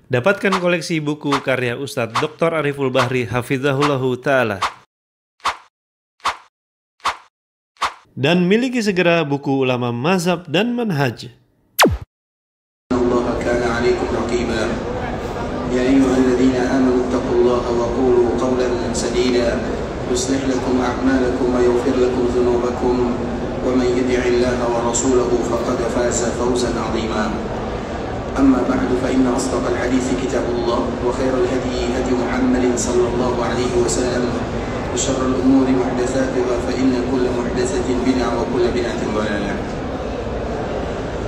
Dapatkan koleksi buku karya Ustadz Dr. Ariful Bahri Hafizahullahu Ta'ala. Dan miliki segera buku ulama mazhab dan manhaj. Allah kana 'alaikum raqiba. Ya ayyuhalladzina amanu taqullaha wa qulu qawlan sadida yuslih lakum a'malakum wa yaghfir lakum dhunubakum wa man yuti'illaha wa rasulahu faqad faza fawzan 'azima. أما بعد فإن أصدق الحديث كتاب الله وخير الهدي هدي محمد صلى الله عليه وسلم وشر الأمور محدثاتها فإن كل محدثة بدعة وكل بدعة ضلالة.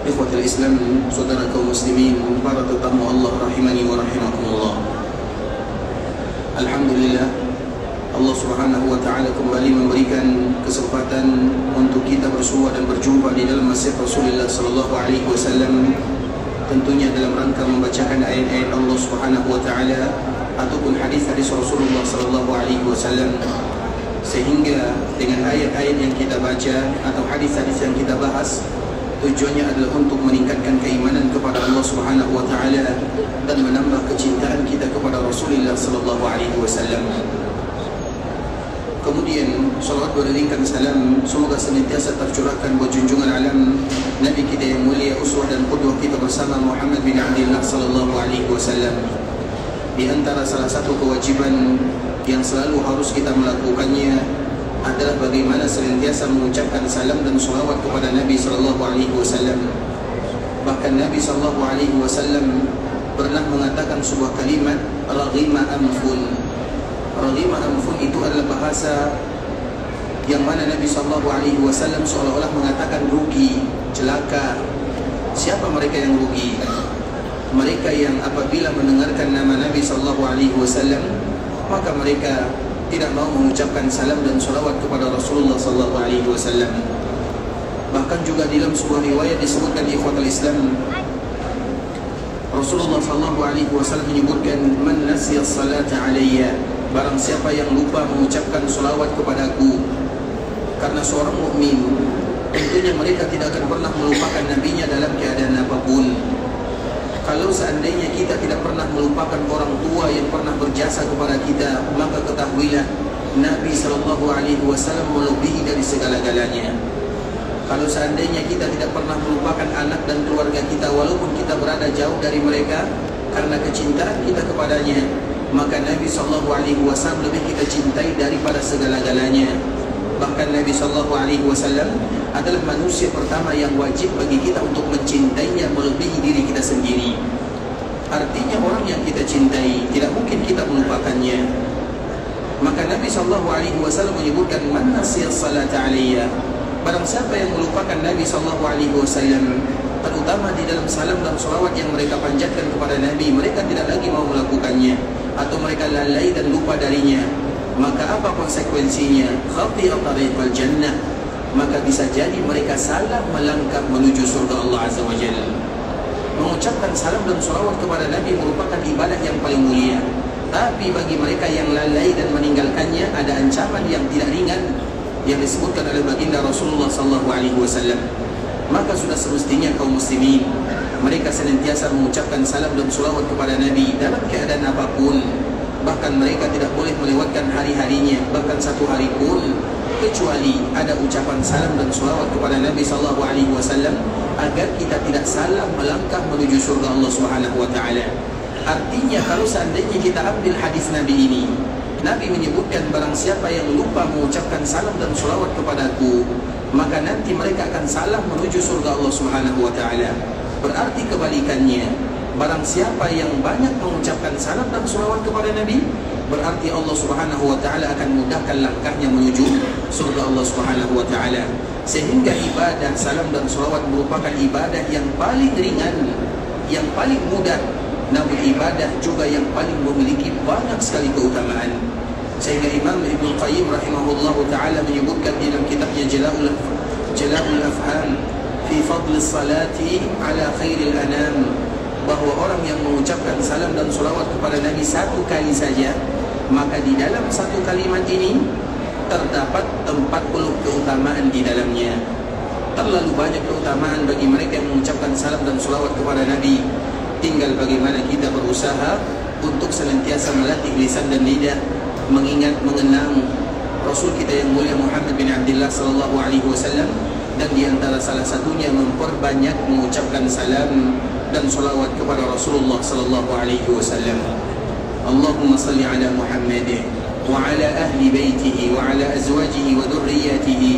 إخوة الإسلام saudara kaum muslimin, para tetamu Allah rahimani wa rahimakumullah. Alhamdulillah, Allah Subhanahu wa taala kembali memberikan kesempatan untuk kita bersua dan berjumpa di dalam masjid Rasulullah sallallahu alaihi wasallam, tentunya dalam rangka membacakan ayat-ayat Allah Subhanahu wa taala ataupun hadis-hadis Rasulullah sallallahu alaihi wasallam, sehingga dengan ayat-ayat yang kita baca atau hadis-hadis yang kita bahas, tujuannya adalah untuk meningkatkan keimanan kepada Allah Subhanahu wa taala dan menambah kecintaan kita kepada Rasulullah sallallahu alaihi wasallam. Kemudian salawat beriringkan salam semoga senantiasa tercurahkan buat junjungan alam Nabi kita yang mulia, uswah dan qudwah kita bersama Muhammad bin Abdullah sallallahu alaihi wasallam. Di antara salah satu kewajiban yang selalu harus kita melakukannya adalah bagaimana senantiasa mengucapkan salam dan salawat kepada Nabi sallallahu alaihi wasallam. Bahkan Nabi sallallahu alaihi wasallam pernah mengatakan sebuah kalimat, raghima anfun. Raghima anfun itu adalah bahasa yang mana Nabi sallallahu alaihi wasallam seolah-olah mengatakan rugi, celaka. Siapa mereka yang rugi? Mereka yang apabila mendengarkan nama Nabi sallallahu alaihi wasallam, maka mereka tidak mau mengucapkan salam dan salawat kepada Rasulullah sallallahu alaihi wasallam. Bahkan juga dalam sebuah riwayat disebutkan di ikhwatul Islam, Rasulullah sallallahu alaihi wasallam menyebutkan, man nasiya salata alayya, barang siapa yang lupa mengucapkan salawat kepadaku. Karena seorang mukmin tentunya mereka tidak akan pernah melupakan nabinya dalam keadaan apapun. Kalau seandainya kita tidak pernah melupakan orang tua yang pernah berjasa kepada kita, maka ketahuilah Nabi sallallahu alaihi wasallam melebihi dari segala-galanya. Kalau seandainya kita tidak pernah melupakan anak dan keluarga kita walaupun kita berada jauh dari mereka, karena kecintaan kita kepadanya, maka Nabi sallallahu alaihi wasallam lebih kita cintai daripada segala-galanya. Bahkan Nabi sallallahu alaihi wasallam adalah manusia pertama yang wajib bagi kita untuk mencintainya melebihi diri kita sendiri. Artinya orang yang kita cintai tidak mungkin kita melupakannya. Maka Nabi sallallahu alaihi wasallam menyebutkan, man nasiya salata alayya, barang siapa yang melupakan Nabi sallallahu alaihi wasallam, terutama di dalam salam dan salawat yang mereka panjatkan kepada Nabi, mereka tidak lagi mau melakukannya atau mereka lalai dan lupa darinya, maka apa konsekuensinya? Khati'a tariqal jannah, maka bisa jadi mereka salah melangkah menuju surga Allah Azza wa Jalla. Mengucapkan salam dan salawat kepada Nabi merupakan ibadah yang paling mulia, tapi bagi mereka yang lalai dan meninggalkannya ada ancaman yang tidak ringan yang disebutkan oleh baginda Rasulullah sallallahu alaihi wasallam. Maka sudah semestinya kaum muslimin mereka senantiasa mengucapkan salam dan salawat kepada Nabi dalam keadaan apapun. Bahkan mereka tidak boleh melewatkan hari-harinya, bahkan satu hari pun, kecuali ada ucapan salam dan salawat kepada Nabi sallallahu alaihi wasallam agar kita tidak salah melangkah menuju surga Allah Subhanahu wa taala. Artinya kalau seandainya kita ambil hadis Nabi ini, Nabi menyebutkan barang siapa yang lupa mengucapkan salam dan salawat kepadaku, maka nanti mereka akan salah menuju surga Allah Subhanahu wa taala. Berarti kebalikannya, barang siapa yang banyak mengucapkan salam dan salawat kepada Nabi, berarti Allah Subhanahu wa taala akan mudahkan langkahnya menuju surga Allah Subhanahu wa taala. Sehingga ibadah salam dan salawat merupakan ibadah yang paling ringan, yang paling mudah, namun ibadah juga yang paling memiliki banyak sekali keutamaan. Sehingga Imam Ibnu Qayyim rahimahullah taala menyebutkan dalam kitabnya Jala'ul Afham fi fadl salati ala khairil anam, bahwa orang yang mengucapkan salam dan salawat kepada Nabi satu kali saja, maka di dalam satu kalimat ini terdapat 40 keutamaan di dalamnya. Terlalu banyak keutamaan bagi mereka yang mengucapkan salam dan salawat kepada Nabi. Tinggal bagaimana kita berusaha untuk senantiasa melatih lisan dan lidah, mengingat, mengenang Rasul kita yang mulia Muhammad bin Abdullah sallallahu alaihi wasallam, dan di antara salah satunya memperbanyak mengucapkan salam dan salawat kepada Rasulullah sallallahu alaihi wasallam. Allahumma salli ala Muhammad wa ala ahli baitihi wa ala azwajihi wa dhurriyyatihi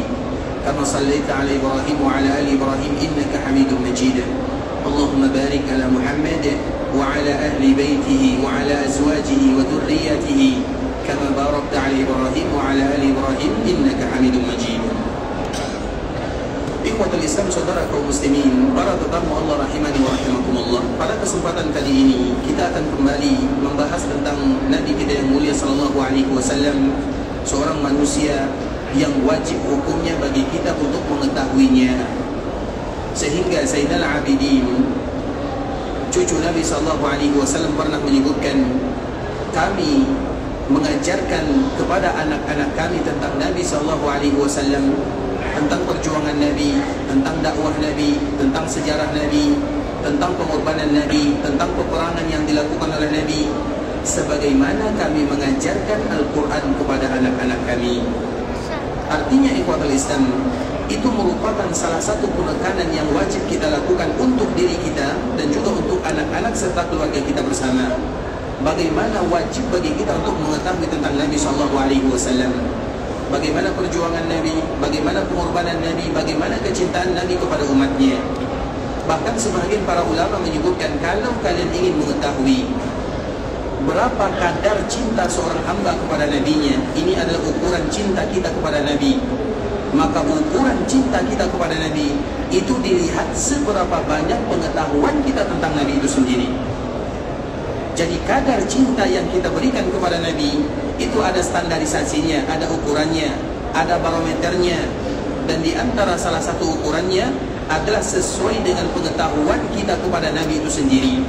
kama sallaita ala Ibrahim wa ala ali Ibrahim innaka Hamidum Majid. Allahumma barik ala Muhammad wa ala ahli baitihi wa ala azwajihi wa dhurriyyatihi kama barakta ala Ibrahim wa ala ali Ibrahim innaka Hamidum Majid. Ikhwatul Islam, saudara kaum muslimin, para tetamu Allah rahimani wa rahimakumullah. Pada kesempatan kali ini kita akan kembali membahas tentang Nabi kita yang mulia sallallahu alaihi wasallam, seorang manusia yang wajib hukumnya bagi kita untuk mengetahuinya. Sehingga Zainal Abidin, cucu Nabi sallallahu alaihi wasallam, pernah menyebutkan, kami mengajarkan kepada anak-anak kami tentang Nabi sallallahu alaihi wasallam, tentang perjuangan Nabi, tentang dakwah Nabi, tentang sejarah Nabi, tentang pengorbanan Nabi, tentang peperangan yang dilakukan oleh Nabi, sebagaimana kami mengajarkan Al-Quran kepada anak-anak kami. Artinya ikhwatul Islam, itu merupakan salah satu penekanan yang wajib kita lakukan untuk diri kita dan juga untuk anak-anak serta keluarga kita bersama. Bagaimana wajib bagi kita untuk mengetahui tentang Nabi sallallahu alaihi wasallam, bagaimana perjuangan Nabi, bagaimana pengorbanan Nabi, bagaimana kecintaan Nabi kepada umatnya. Bahkan sebagian para ulama menyebutkan, kalau kalian ingin mengetahui berapa kadar cinta seorang hamba kepada nabinya, ini adalah ukuran cinta kita kepada Nabi, maka ukuran cinta kita kepada Nabi itu dilihat seberapa banyak pengetahuan kita tentang Nabi itu sendiri. Jadi kadar cinta yang kita berikan kepada Nabi itu ada standarisasinya, ada ukurannya, ada barometernya, dan di antara salah satu ukurannya adalah sesuai dengan pengetahuan kita kepada Nabi itu sendiri.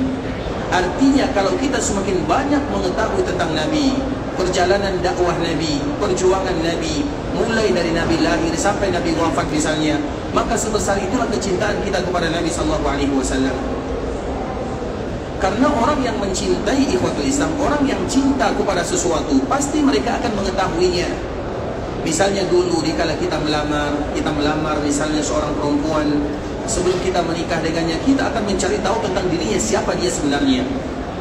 Artinya kalau kita semakin banyak mengetahui tentang Nabi, perjalanan dakwah Nabi, perjuangan Nabi, mulai dari Nabi lahir sampai Nabi wafat misalnya, maka sebesar itulah kecintaan kita kepada Nabi sallallahu alaihi wasallam. Karena orang yang mencintai ikhwatul Islam, orang yang cinta kepada sesuatu, pasti mereka akan mengetahuinya. Misalnya dulu dikala kita melamar misalnya seorang perempuan, sebelum kita menikah dengannya, kita akan mencari tahu tentang dirinya, siapa dia sebenarnya.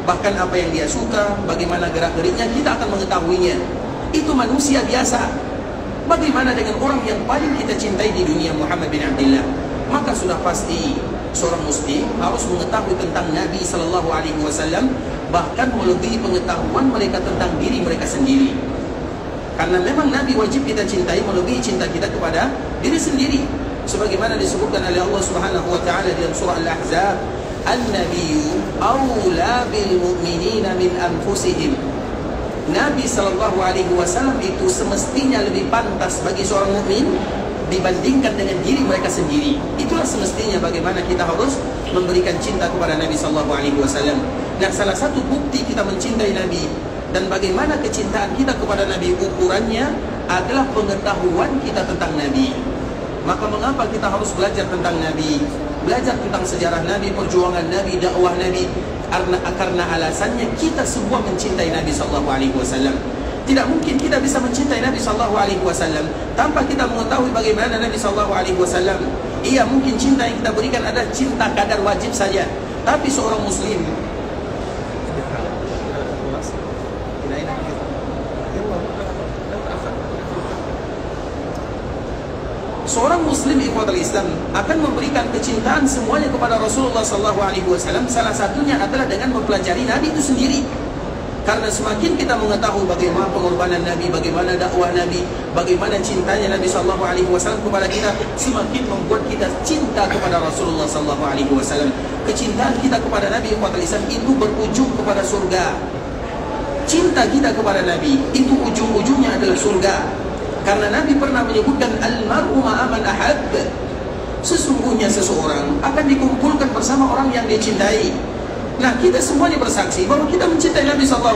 Bahkan apa yang dia suka, bagaimana gerak-geriknya, kita akan mengetahuinya. Itu manusia biasa. Bagaimana dengan orang yang paling kita cintai di dunia, Muhammad bin Abdullah? Maka sudah pasti seorang muslim harus mengetahui tentang Nabi sallallahu alaihi wasallam, bahkan melebihi pengetahuan mereka tentang diri mereka sendiri. Karena memang Nabi wajib kita cintai melebihi cinta kita kepada diri sendiri. Sebagaimana disebutkan oleh Allah Subhanahu wa taala dalam surah Al-Ahzab, "An-nabiyyu aula bil mu'minina min anfusihim." Nabi sallallahu alaihi wasallam itu semestinya lebih pantas bagi seorang mukmin dibandingkan dengan diri mereka sendiri. Itulah semestinya bagaimana kita harus memberikan cinta kepada Nabi sallallahu alaihi wasallam. Nah, salah satu bukti kita mencintai Nabi dan bagaimana kecintaan kita kepada Nabi, ukurannya adalah pengetahuan kita tentang Nabi. Maka mengapa kita harus belajar tentang Nabi, belajar tentang sejarah Nabi, perjuangan Nabi, dakwah Nabi? Karena alasannya kita semua mencintai Nabi sallallahu alaihi wasallam. Tidak mungkin kita bisa mencintai Nabi sallallahu alaihi wasallam tanpa kita mengetahui bagaimana Nabi sallallahu alaihi wasallam. Iya, mungkin cinta yang kita berikan adalah cinta kadar wajib saja, tapi seorang muslim ikhwatul Islam akan memberikan kecintaan semuanya kepada Rasulullah sallallahu alaihi wasallam. Salah satunya adalah dengan mempelajari Nabi itu sendiri. Karena semakin kita mengetahui bagaimana pengorbanan Nabi, bagaimana dakwah Nabi, bagaimana cintanya Nabi sallallahu alaihi wasallam kepada kita, semakin membuat kita cinta kepada Rasulullah sallallahu alaihi wasallam. Kecintaan kita kepada Nabi ikhwatul Islam itu berujung kepada surga. Cinta kita kepada Nabi itu ujung-ujungnya adalah surga. Karena Nabi pernah menyebutkan al-mar'u ma'a man ahab. Sesungguhnya seseorang akan dikumpulkan bersama orang yang dia cintai. Nah, kita semuanya bersaksi bahwa kita mencintai Nabi SAW.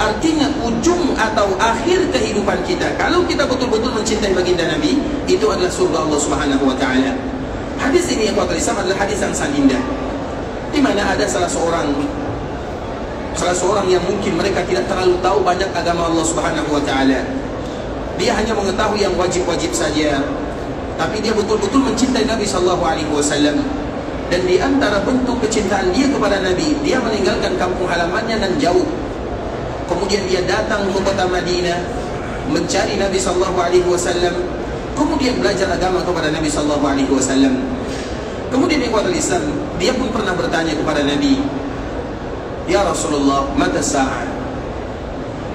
Artinya ujung atau akhir kehidupan kita, kalau kita betul-betul mencintai baginda Nabi, itu adalah surga Allah Subhanahu Wa Taala. Hadis ini ikhwatul Islam adalah hadis yang sangat indah. di mana ada salah seorang yang mungkin mereka tidak terlalu tahu banyak agama Allah Subhanahu wa taala. Dia hanya mengetahui yang wajib-wajib saja, tapi dia betul-betul mencintai Nabi sallallahu alaihi wasallam. Dan di antara bentuk kecintaan dia kepada Nabi, dia meninggalkan kampung halamannya dan jauh. Kemudian dia datang ke kota Madinah mencari Nabi sallallahu alaihi wasallam, kemudian belajar agama kepada Nabi sallallahu alaihi wasallam. Kemudian ikhwatul Islam, dia pun pernah bertanya kepada Nabi, "Ya Rasulullah, mata sa'ah?"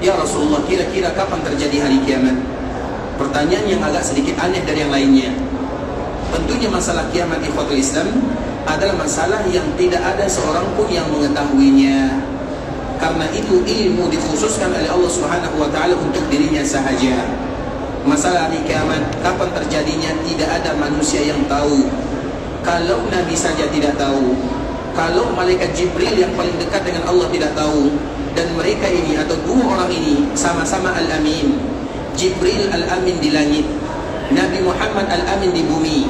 Ya Rasulullah, kira-kira kapan terjadi hari kiamat? Pertanyaan yang agak sedikit aneh dari yang lainnya. Tentunya masalah kiamat ikhwatul Islam adalah masalah yang tidak ada seorang pun yang mengetahuinya. Karena itu ilmu dikhususkan oleh Allah Subhanahu wa taala untuk dirinya sahaja. Masalah hari kiamat, kapan terjadinya, tidak ada manusia yang tahu. Kalau Nabi saja tidak tahu, kalau malaikat Jibril yang paling dekat dengan Allah tidak tahu, dan mereka ini atau dua orang ini sama-sama Al-Amin. Jibril Al-Amin di langit, Nabi Muhammad Al-Amin di bumi.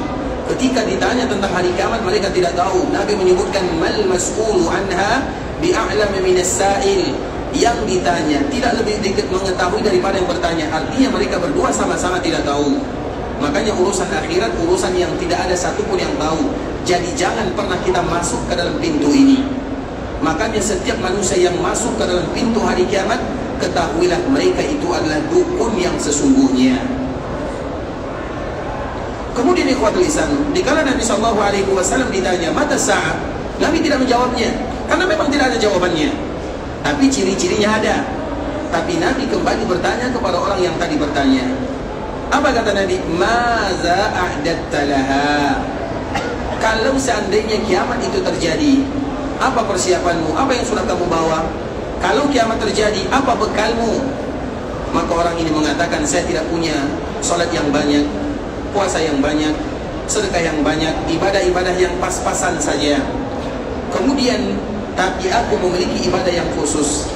Ketika ditanya tentang hari kiamat, mereka tidak tahu. Nabi menyebutkan mal mas'ulu anha bi'a'lam minas sa'il. Yang ditanya tidak lebih sedikit mengetahui daripada yang bertanya. Artinya mereka berdua sama-sama tidak tahu. Makanya urusan akhirat urusan yang tidak ada satupun yang tahu. Jadi jangan pernah kita masuk ke dalam pintu ini. Makanya setiap manusia yang masuk ke dalam pintu hari kiamat, ketahuilah mereka itu adalah dukun yang sesungguhnya. Kemudian ikhwatul Islam, dikala Nabi sallallahu alaihi wasallam ditanya mata sa'ah, Nabi tidak menjawabnya karena memang tidak ada jawabannya. Tapi ciri-cirinya ada. Tapi Nabi kembali bertanya kepada orang yang tadi bertanya. Apa kata Nabi? Maza a'datta laha. Kalau seandainya kiamat itu terjadi, apa persiapanmu? Apa yang sudah kamu bawa? Kalau kiamat terjadi, apa bekalmu? Maka orang ini mengatakan, saya tidak punya salat yang banyak, puasa yang banyak, sedekah yang banyak, ibadah-ibadah yang pas-pasan saja. Kemudian, tapi aku memiliki ibadah yang khusus.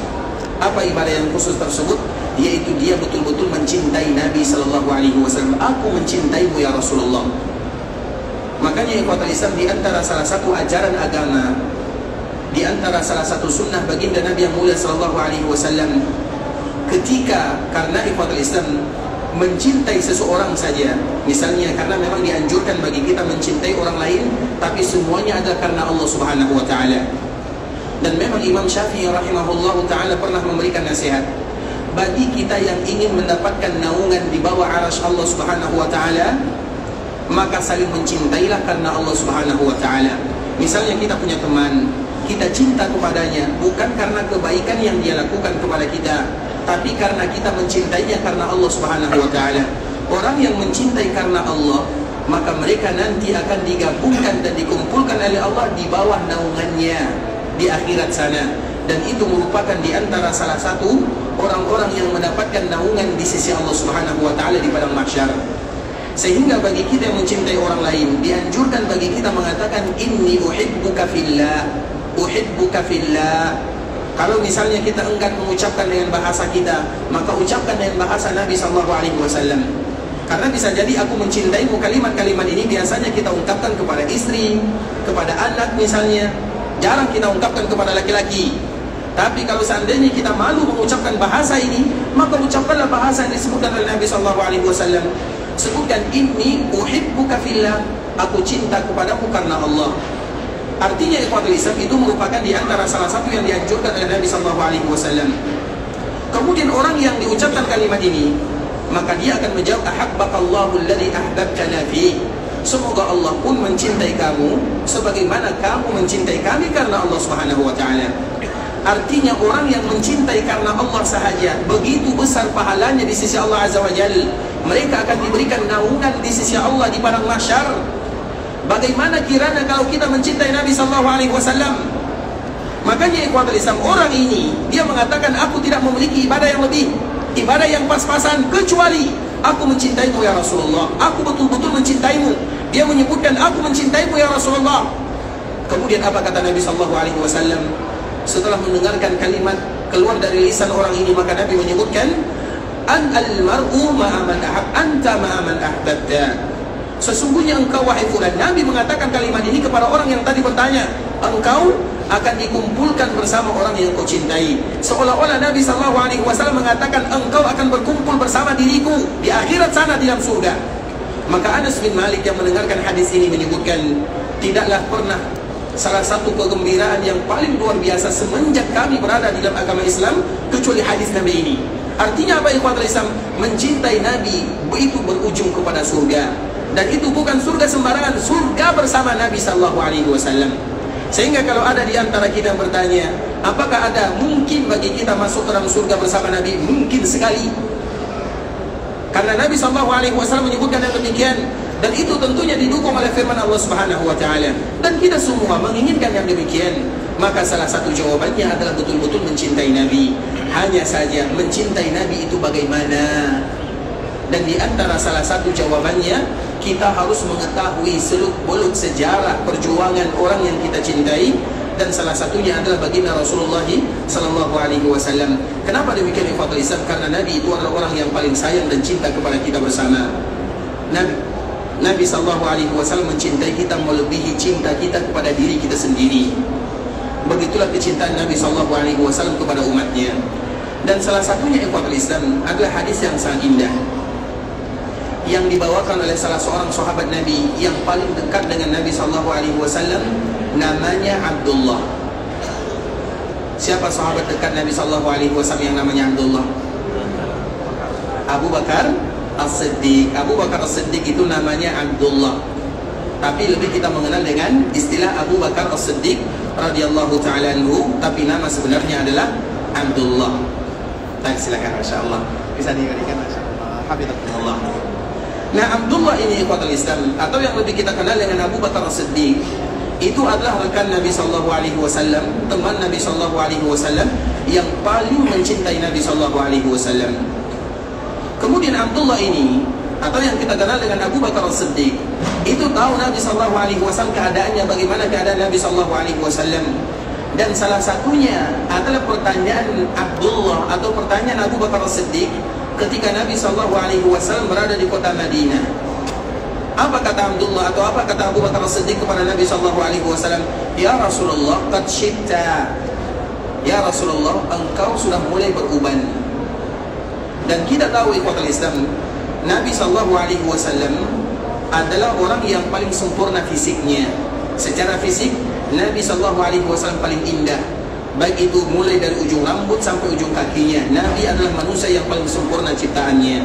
Apa ibadah yang khusus tersebut? Yaitu dia betul-betul mencintai Nabi sallallahu alaihi wasallam. Aku mencintaimu ya Rasulullah. Makanya ikhwatul Islam, di antara salah satu ajaran agama, di antara salah satu sunnah baginda Nabi yang mulia sallallahu alaihi wasallam, ketika karena ikhwatul Islam mencintai seseorang saja, misalnya karena memang dianjurkan bagi kita mencintai orang lain, tapi semuanya adalah karena Allah Subhanahu wa taala. Dan memang Imam Syafi'i rahimahullah taala pernah memberikan nasihat bagi kita yang ingin mendapatkan naungan di bawah arasy Allah Subhanahu wa taala, maka saling mencintailah karena Allah Subhanahu wa taala. Misalnya kita punya teman, kita cinta kepadanya bukan karena kebaikan yang dia lakukan kepada kita, tapi karena kita mencintainya karena Allah Subhanahu wa taala. Orang yang mencintai karena Allah, maka mereka nanti akan digabungkan dan dikumpulkan oleh Allah di bawah naungannya di akhirat sana. Dan itu merupakan di antara salah satu orang-orang yang mendapatkan naungan di sisi Allah Subhanahu wa taala di padang mahsyar. Sehingga bagi kita yang mencintai orang lain, dianjurkan bagi kita mengatakan inni uhibbuka fillah, uhibbuka fillah. Kalau misalnya kita enggan mengucapkan dengan bahasa kita, maka ucapkan dengan bahasa Nabi sallallahu alaihi wasallam. Karena bisa jadi aku mencintaimu, kalimat-kalimat ini biasanya kita ungkapkan kepada istri, kepada anak misalnya. Jarang kita ungkapkan kepada laki-laki. Tapi kalau seandainya kita malu mengucapkan bahasa ini, maka ucapkanlah bahasa yang disebutkan oleh Nabi sallallahu alaihi wasallam. Sebutkan inni uhibbuka fillah, aku cinta kepadamu karena Allah. Artinya ikhwatul Islam, itu merupakan di antara salah satu yang dianjurkan oleh Nabi sallallahu alaihi wasallam. Kemudian orang yang diucapkan kalimat ini, maka dia akan menjawab ahabbakallahu alladhi ahbabtana fi. Semoga Allah pun mencintai kamu sebagaimana kamu mencintai kami karena Allah Subhanahu wa taala. Artinya orang yang mencintai karena Allah sahaja, begitu besar pahalanya di sisi Allah Azza wa Jalla. Mereka akan diberikan naungan di sisi Allah di padang mahsyar. Bagaimana kiranya kalau kita mencintai Nabi sallallahu alaihi wasallam? Makanya ikhwatul Islam, orang ini dia mengatakan aku tidak memiliki ibadah yang lebih, ibadah yang pas-pasan kecuali aku mencintaimu ya Rasulullah. Aku betul-betul mencintaimu. Dia menyebutkan aku mencintaimu ya Rasulullah. Kemudian apa kata Nabi sallallahu alaihi wasallam? Setelah mendengarkan kalimat keluar dari lisan orang ini, maka Nabi menyebutkan an al-mar'u ma'a man ahab, anta ma'a man ahbabta. sesungguhnya engkau wahai fulan. Nabi mengatakan kalimat ini kepada orang yang tadi bertanya, engkau akan dikumpulkan bersama orang yang kau cintai. Seolah-olah Nabi SAW mengatakan engkau akan berkumpul bersama diriku di akhirat sana di dalam surga. Maka Anas bin Malik yang mendengarkan hadis ini menyebutkan, tidaklah pernah salah satu kegembiraan yang paling luar biasa semenjak kami berada di dalam agama Islam kecuali hadis Nabi ini. Artinya apa ikhwatul Islam? Mencintai Nabi itu berujung kepada surga. Dan itu bukan surga sembarangan, surga bersama Nabi SAW. Sehingga kalau ada di antara kita yang bertanya, apakah ada mungkin bagi kita masuk dalam surga bersama Nabi? Mungkin sekali. Karena Nabi SAW menyebutkan yang demikian. Dan itu tentunya didukung oleh firman Allah Subhanahu wa Ta'ala. Dan kita semua menginginkan yang demikian. Maka salah satu jawabannya adalah betul-betul mencintai Nabi. Hanya saja mencintai Nabi itu bagaimana? Dan di antara salah satu jawabannya, kita harus mengetahui seluk-beluk sejarah perjuangan orang yang kita cintai. Dan salah satunya adalah baginda Rasulullah SAW. Kenapa demikian ikhwatul Islam? Karena Nabi itu adalah orang yang paling sayang dan cinta kepada kita bersama. Nabi SAW mencintai kita melebihi cinta kita kepada diri kita sendiri. Begitulah kecintaan Nabi SAW kepada umatnya. Dan salah satunya ikhwatul Islam adalah hadis yang sangat indah yang dibawakan oleh salah seorang sahabat Nabi yang paling dekat dengan Nabi SAW, namanya Abdullah. Siapa sahabat dekat Nabi SAW yang namanya Abdullah? Abu Bakar As-Siddiq. Abu Bakar As-Siddiq itu namanya Abdullah, tapi lebih kita mengenal dengan istilah Abu Bakar As-Siddiq radhiyallahu ta'ala anhu, tapi nama sebenarnya adalah Abdullah. Silakan, Masya Allah. Bisa diberikan, Masya Allah. Habibakumullah. Nah, Abdullah ini ikhwatul Islam, atau yang lebih kita kenal dengan Abu Bakar As-Siddiq, itu adalah rekan Nabi SAW, teman Nabi SAW yang paling mencintai Nabi SAW. Kemudian Abdullah ini, atau yang kita kenal dengan Abu Bakar As-Siddiq, itu tahu Nabi SAW keadaannya, bagaimana keadaan Nabi SAW. Dan salah satunya adalah pertanyaan Abdullah atau pertanyaan Abu Bakar As-Siddiq ketika Nabi SAW berada di kota Madinah. Apa kata Abdullah atau apa kata Abu Bakar As-Siddiq kepada Nabi SAW? Ya Rasulullah, qad syitta. Ya Rasulullah, engkau sudah mulai beruban. Dan kita tahu ikhwatul Islam, Nabi SAW adalah orang yang paling sempurna fisiknya. Secara fisik Nabi SAW paling indah, baik itu mulai dari ujung rambut sampai ujung kakinya. Nabi adalah manusia yang paling sempurna ciptaannya.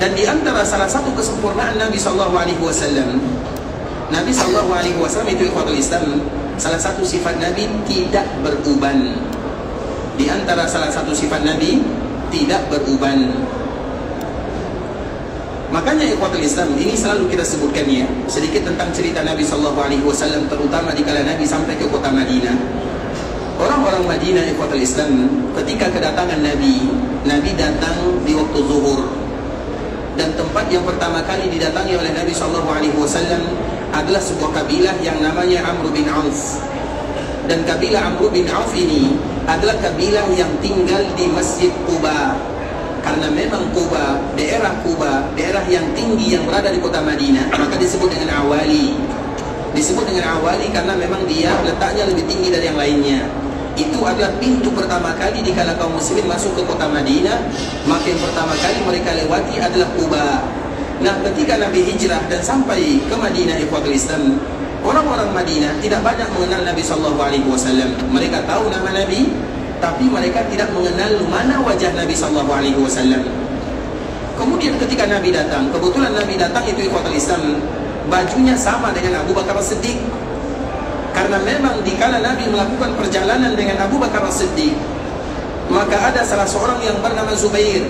Dan di antara salah satu kesempurnaan Nabi SAW, Nabi SAW itu ikhwatul Islam, salah satu sifat Nabi tidak beruban. Di antara salah satu sifat Nabi tidak beruban. Makanya ikhwatul Islam, ini selalu kita sebutkan ya, sedikit tentang cerita Nabi SAW, terutama di kala Nabi sampai ke kota Madinah. Orang-orang Madinah ikhwatul Islam, ketika kedatangan Nabi datang di waktu zuhur. Dan tempat yang pertama kali didatangi oleh Nabi SAW adalah sebuah kabilah yang namanya Amr bin Auf. Dan kabilah Amr bin Auf ini adalah kabilah yang tinggal di Masjid Quba. Karena memang Quba, daerah yang tinggi yang berada di kota Madinah, maka disebut dengan Awali. Disebut dengan Awali karena memang dia letaknya lebih tinggi dari yang lainnya. Itu adalah pintu pertama kali di kala kaum muslimin masuk ke kota Madinah. Maka yang pertama kali mereka lewati adalah Quba. Nah, ketika Nabi hijrah dan sampai ke Madinah ikhwatul Islam, orang-orang Madinah tidak banyak mengenal Nabi SAW. Mereka tahu nama Nabi, tapi mereka tidak mengenal mana wajah Nabi SAW. Kemudian ketika Nabi datang, kebetulan Nabi datang itu ikhwatul Islam, bajunya sama dengan Abu Bakar As-Siddiq. Karena memang di kala Nabi melakukan perjalanan dengan Abu Bakar As-Siddiq, maka ada salah seorang yang bernama Zubair.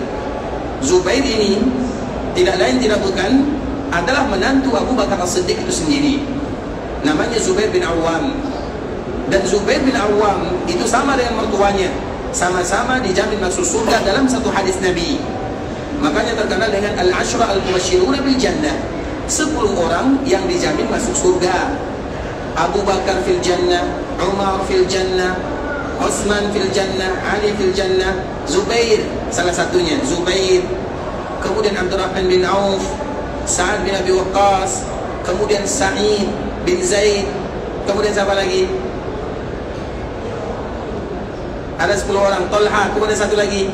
Zubair ini tidak lain tidak bukan adalah menantu Abu Bakar As-Siddiq itu sendiri. Namanya Zubair bin Awam. Dan Zubair bin Awam itu sama dengan mertuanya, sama-sama dijamin masuk surga dalam satu hadis Nabi. Makanya terkenal dengan Al-Ashra Al-Mubashshiruna bil Jannah, 10 orang yang dijamin masuk surga. Abu Bakar fil Jannah, Umar fil Jannah, Utsman fil Jannah, Ali fil Jannah, Zubair salah satunya, Zubair. Kemudian Abdurrahman bin Auf, Sa'ad bin Abi Waqqas, kemudian Sa'id bin Zaid, kemudian siapa lagi? Ada 10 orang. Talha, kemudian satu lagi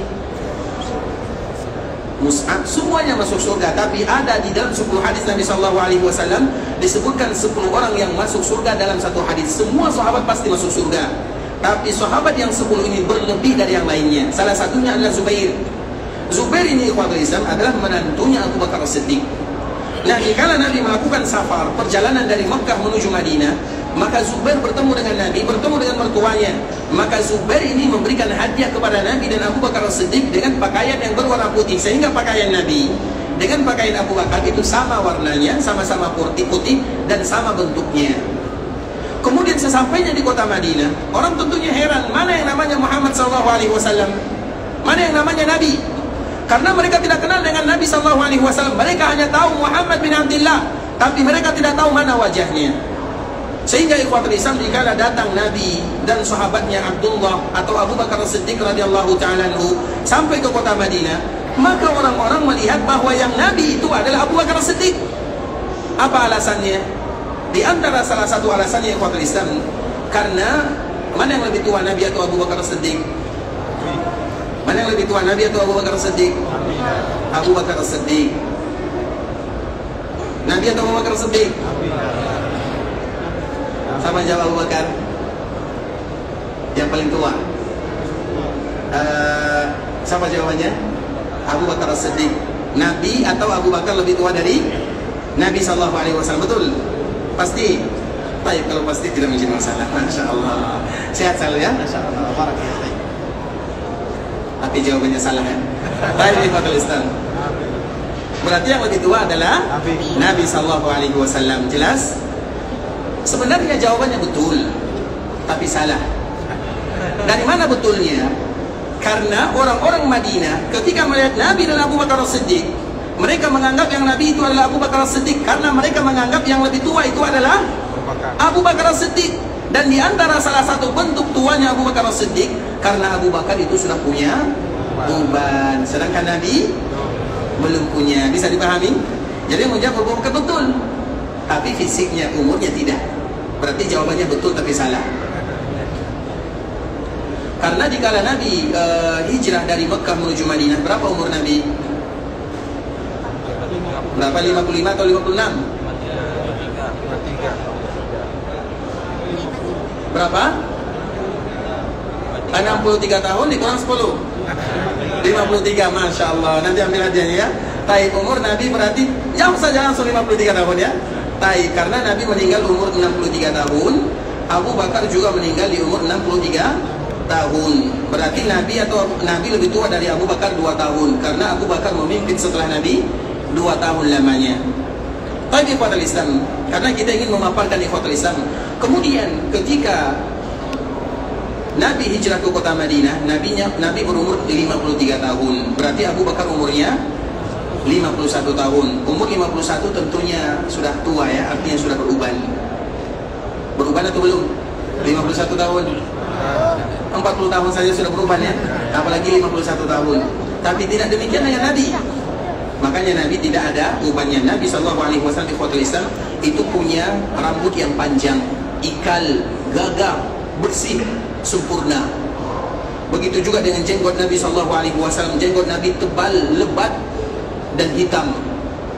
Mus'ab. Semuanya masuk surga. Tapi ada di dalam 10 hadis Nabi SAW disebutkan 10 orang yang masuk surga dalam satu hadis. Semua sahabat pasti masuk surga, tapi sahabat yang 10 ini berlebih dari yang lainnya. Salah satunya adalah Zubair. Zubair ini ikhwatul Islam adalah menantunya Abu Bakar As-Siddiq. Nah, jika Nabi melakukan safar, perjalanan dari Makkah menuju Madinah, maka Zubair bertemu dengan Nabi, bertemu dengan mertuanya. Maka Zubair ini memberikan hadiah kepada Nabi dan Abu Bakar As-Siddiq dengan pakaian yang berwarna putih, sehingga pakaian Nabi dengan pakaian Abu Bakar itu sama warnanya, sama-sama putih dan sama bentuknya. Kemudian sesampainya di kota Madinah, orang tentunya heran, mana yang namanya Muhammad SAW, mana yang namanya Nabi. Karena mereka tidak kenal dengan Nabi SAW. Mereka hanya tahu Muhammad bin Abdullah, tapi mereka tidak tahu mana wajahnya. Sehingga ikhwatul Islam, jika datang Nabi dan sahabatnya Abdullah atau Abu Bakar As-Siddiq radhiyallahu ta'ala anhu sampai ke kota Madinah, maka orang-orang melihat bahwa yang Nabi itu adalah Abu Bakar As-Siddiq. Apa alasannya? Di antara salah satu alasannya ikhwatul Islam, karena mana yang lebih tua, Nabi atau Abu Bakar As-Siddiq? Mana yang lebih tua, Nabi atau Abu Bakar As-Siddiq? Abu Bakar As-Siddiq. Nabi atau Abu Bakar As-Siddiq? Sama jawab Abu Bakar. Yang paling tua. Sama jawabannya? Abu Bakar As-Siddiq. Nabi atau Abu Bakar lebih tua dari Nabi SAW? Betul? Pasti? Baik, kalau pasti tidak menjadi masalah. Masya Allah. Sehat selalu ya? Masya Allah. Barakallahu. Tapi jawabannya salah ya? Baik, ikhwatul Islam. Berarti yang lebih tua adalah Nabi SAW. Jelas? Sebenarnya jawabannya betul, tapi salah. Dari mana betulnya? Karena orang-orang Madinah ketika melihat Nabi dan Abu Bakar As-Siddiq, mereka menganggap yang Nabi itu adalah Abu Bakar As-Siddiq, karena mereka menganggap yang lebih tua itu adalah Abu Bakar As-Siddiq. Dan di antara salah satu bentuk tuanya Abu Bakar As-Siddiq, karena Abu Bakar itu sudah punya uban, sedangkan Nabi belum punya. Bisa dipahami? Jadi menjawab Abu Bakar betul, tapi fisiknya, umurnya tidak. Berarti jawabannya betul tapi salah. Karena dikala Nabi hijrah dari Mekah menuju Madinah, berapa umur Nabi? Berapa? 55 atau 56? Berapa? 63 tahun dikurang 10, 53. Masya Allah. Nanti ambil hadiahnya ya. Taib, umur Nabi berarti jauh saja langsung 53 tahun ya. Taib, karena Nabi meninggal umur 63 tahun, Abu Bakar juga meninggal di umur 63 tahun. Berarti Nabi lebih tua dari Abu Bakar 2 tahun, karena Abu Bakar memimpin setelah Nabi 2 tahun lamanya. Tapi ikhwatul Islam, karena kita ingin memaparkan ikhwatul Islam. Kemudian ketika Nabi hijrah ke kota Madinah, Nabi berumur 53 tahun. Berarti Abu Bakar umurnya 51 tahun. Umur 51 tentunya sudah tua ya, artinya sudah beruban. Beruban atau belum? 51 tahun. 40 tahun saja sudah beruban ya, apalagi 51 tahun. Tapi tidak demikian dengan Nabi. Makanya Nabi tidak ada ubannya. Nabi SAW di kota Islam itu punya rambut yang panjang, ikal, gagah, bersih, sempurna. Begitu juga dengan jenggot Nabi SAW. Jenggot Nabi tebal, lebat, dan hitam.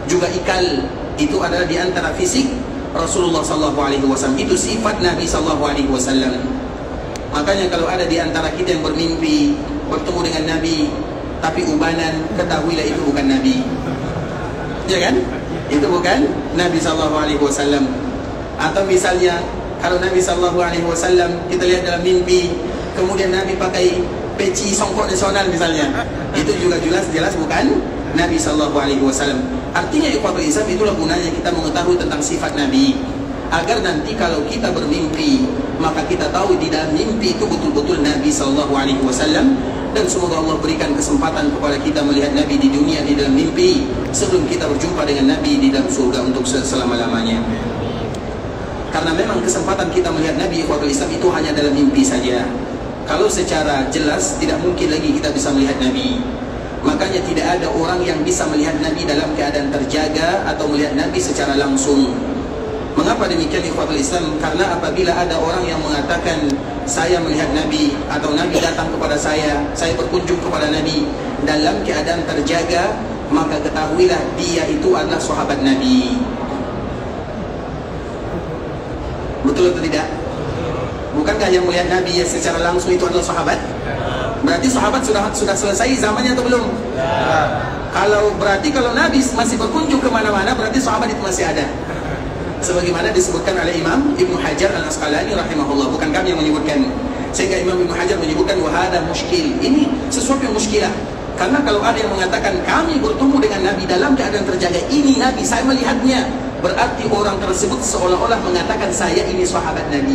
Juga ikal. Itu adalah di antara fisik Rasulullah SAW. Itu sifat Nabi SAW. Makanya kalau ada di antara kita yang bermimpi bertemu dengan Nabi tapi ubanan, ketahuilah itu bukan Nabi. Ya kan? Itu bukan Nabi SAW. Atau misalnya kalau Nabi SAW kita lihat dalam mimpi, kemudian Nabi pakai peci songkok nasional misalnya, itu juga jelas bukan Nabi SAW. Artinya ikhwatul Islam, itulah gunanya kita mengetahui tentang sifat Nabi, agar nanti kalau kita bermimpi, maka kita tahu di dalam mimpi itu betul-betul Nabi SAW. Dan semoga Allah berikan kesempatan kepada kita melihat Nabi di dunia di dalam mimpi, sebelum kita berjumpa dengan Nabi di dalam surga untuk selama-lamanya. Karena memang kesempatan kita melihat Nabi ikhwatul Islam itu hanya dalam mimpi saja. Kalau secara jelas tidak mungkin lagi kita bisa melihat Nabi. Makanya tidak ada orang yang bisa melihat Nabi dalam keadaan terjaga atau melihat Nabi secara langsung. Mengapa demikian ikhwatul Islam? Karena apabila ada orang yang mengatakan saya melihat Nabi atau Nabi datang kepada saya berkunjung kepada Nabi dalam keadaan terjaga, maka ketahuilah dia itu adalah sahabat Nabi. Betul atau tidak? Bukankah yang melihat Nabi ya secara langsung itu adalah sahabat? Berarti sahabat sudah selesai zamannya atau belum? Kalau Nabi masih berkunjung kemana-mana, berarti sahabat itu masih ada. Sebagaimana disebutkan oleh Imam Ibnu Hajar Al-Asqalani rahimahullah, bukan kami yang menyebutkan. Sehingga Imam Ibnu Hajar menyebutkan wahada muskil. Ini sesuatu yang muskilah. Karena kalau ada yang mengatakan kami bertemu dengan Nabi dalam keadaan terjaga, ini Nabi, saya melihatnya, berarti orang tersebut seolah-olah mengatakan saya ini sahabat Nabi.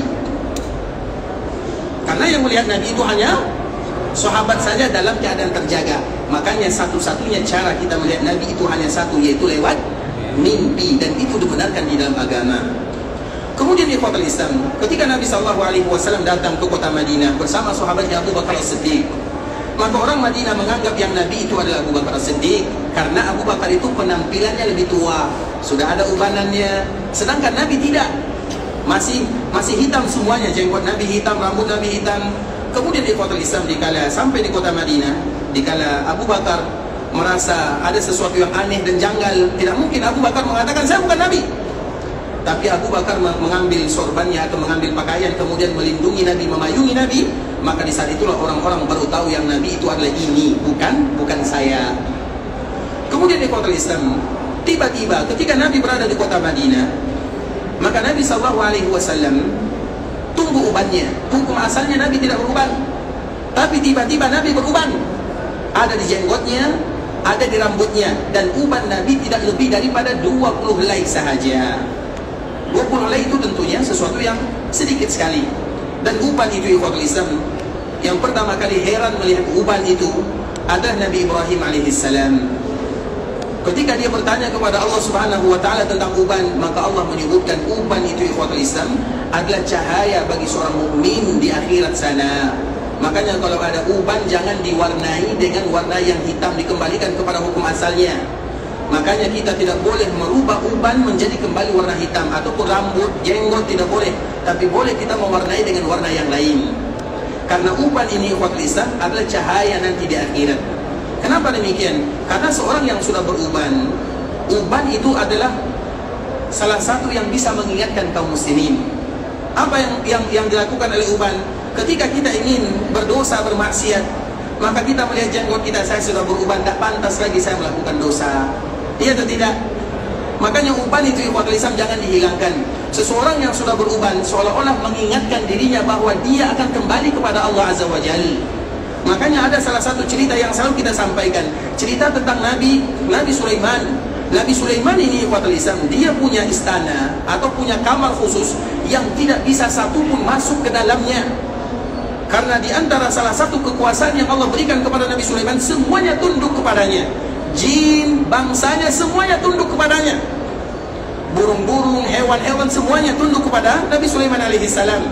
Karena yang melihat Nabi itu hanya sahabat saja dalam keadaan terjaga. Makanya satu-satunya cara kita melihat Nabi itu hanya satu, yaitu lewat mimpi, dan itu dibenarkan di dalam agama. Kemudian ikhwatul Islam, ketika Nabi SAW datang ke kota Madinah bersama sahabatnya Abu Bakar As-Siddiq, maka orang Madinah menganggap yang Nabi itu adalah Abu Bakar As-Siddiq, karena Abu Bakar itu penampilannya lebih tua, sudah ada ubanannya, sedangkan Nabi tidak, masih hitam semuanya, jenggot Nabi hitam, rambut Nabi hitam. Kemudian ikhwatul Islam, dikala sampai di kota Madinah, dikala Abu Bakar merasa ada sesuatu yang aneh dan janggal, tidak mungkin Abu Bakar mengatakan saya bukan Nabi. Tapi Abu Bakar mengambil sorbannya atau mengambil pakaian, kemudian melindungi Nabi, memayungi Nabi. Maka di saat itulah orang-orang baru tahu yang Nabi itu adalah ini, bukan saya. Kemudian di kota Islam, tiba-tiba ketika Nabi berada di kota Madinah, maka Nabi SAW tumbuh ubannya. Hukum asalnya Nabi tidak beruban, tapi tiba-tiba Nabi beruban. Ada di jenggotnya, ada di rambutnya, dan uban Nabi tidak lebih daripada 20 helai sahaja. 20 helai itu tentunya sesuatu yang sedikit sekali. Dan uban itu ikhwatul Islam, yang pertama kali heran melihat uban itu adalah Nabi Ibrahim alaihissalam. Ketika dia bertanya kepada Allah Subhanahu wa taala tentang uban, maka Allah menyebutkan uban itu ikhwatul Islam adalah cahaya bagi seorang mukmin di akhirat sana. Makanya kalau ada uban jangan diwarnai dengan warna yang hitam, dikembalikan kepada hukum asalnya. Makanya kita tidak boleh merubah uban menjadi kembali warna hitam, ataupun rambut, jenggot tidak boleh, tapi boleh kita mewarnai dengan warna yang lain. Karena uban ini ikhwatul Islam adalah cahaya nanti di akhirat. Kenapa demikian? Karena seorang yang sudah beruban, uban itu adalah salah satu yang bisa mengingatkan kaum muslimin. Apa yang dilakukan oleh uban? Ketika kita ingin berdosa, bermaksiat, maka kita melihat jenggot kita, saya sudah beruban, tak pantas lagi saya melakukan dosa. Iya atau tidak? Makanya uban itu ikhwatul Islam jangan dihilangkan. Seseorang yang sudah beruban seolah-olah mengingatkan dirinya bahwa dia akan kembali kepada Allah Azza wa Jalla. Makanya ada salah satu cerita yang selalu kita sampaikan, cerita tentang Nabi Sulaiman. Nabi Sulaiman ini ikhwatul Islam, dia punya istana atau punya kamar khusus yang tidak bisa satu pun masuk ke dalamnya. Karena di antara salah satu kekuasaan yang Allah berikan kepada Nabi Sulaiman, semuanya tunduk kepadanya. Jin, bangsanya semuanya tunduk kepadanya. Burung-burung, hewan-hewan semuanya tunduk kepada Nabi Sulaiman alaihissalam.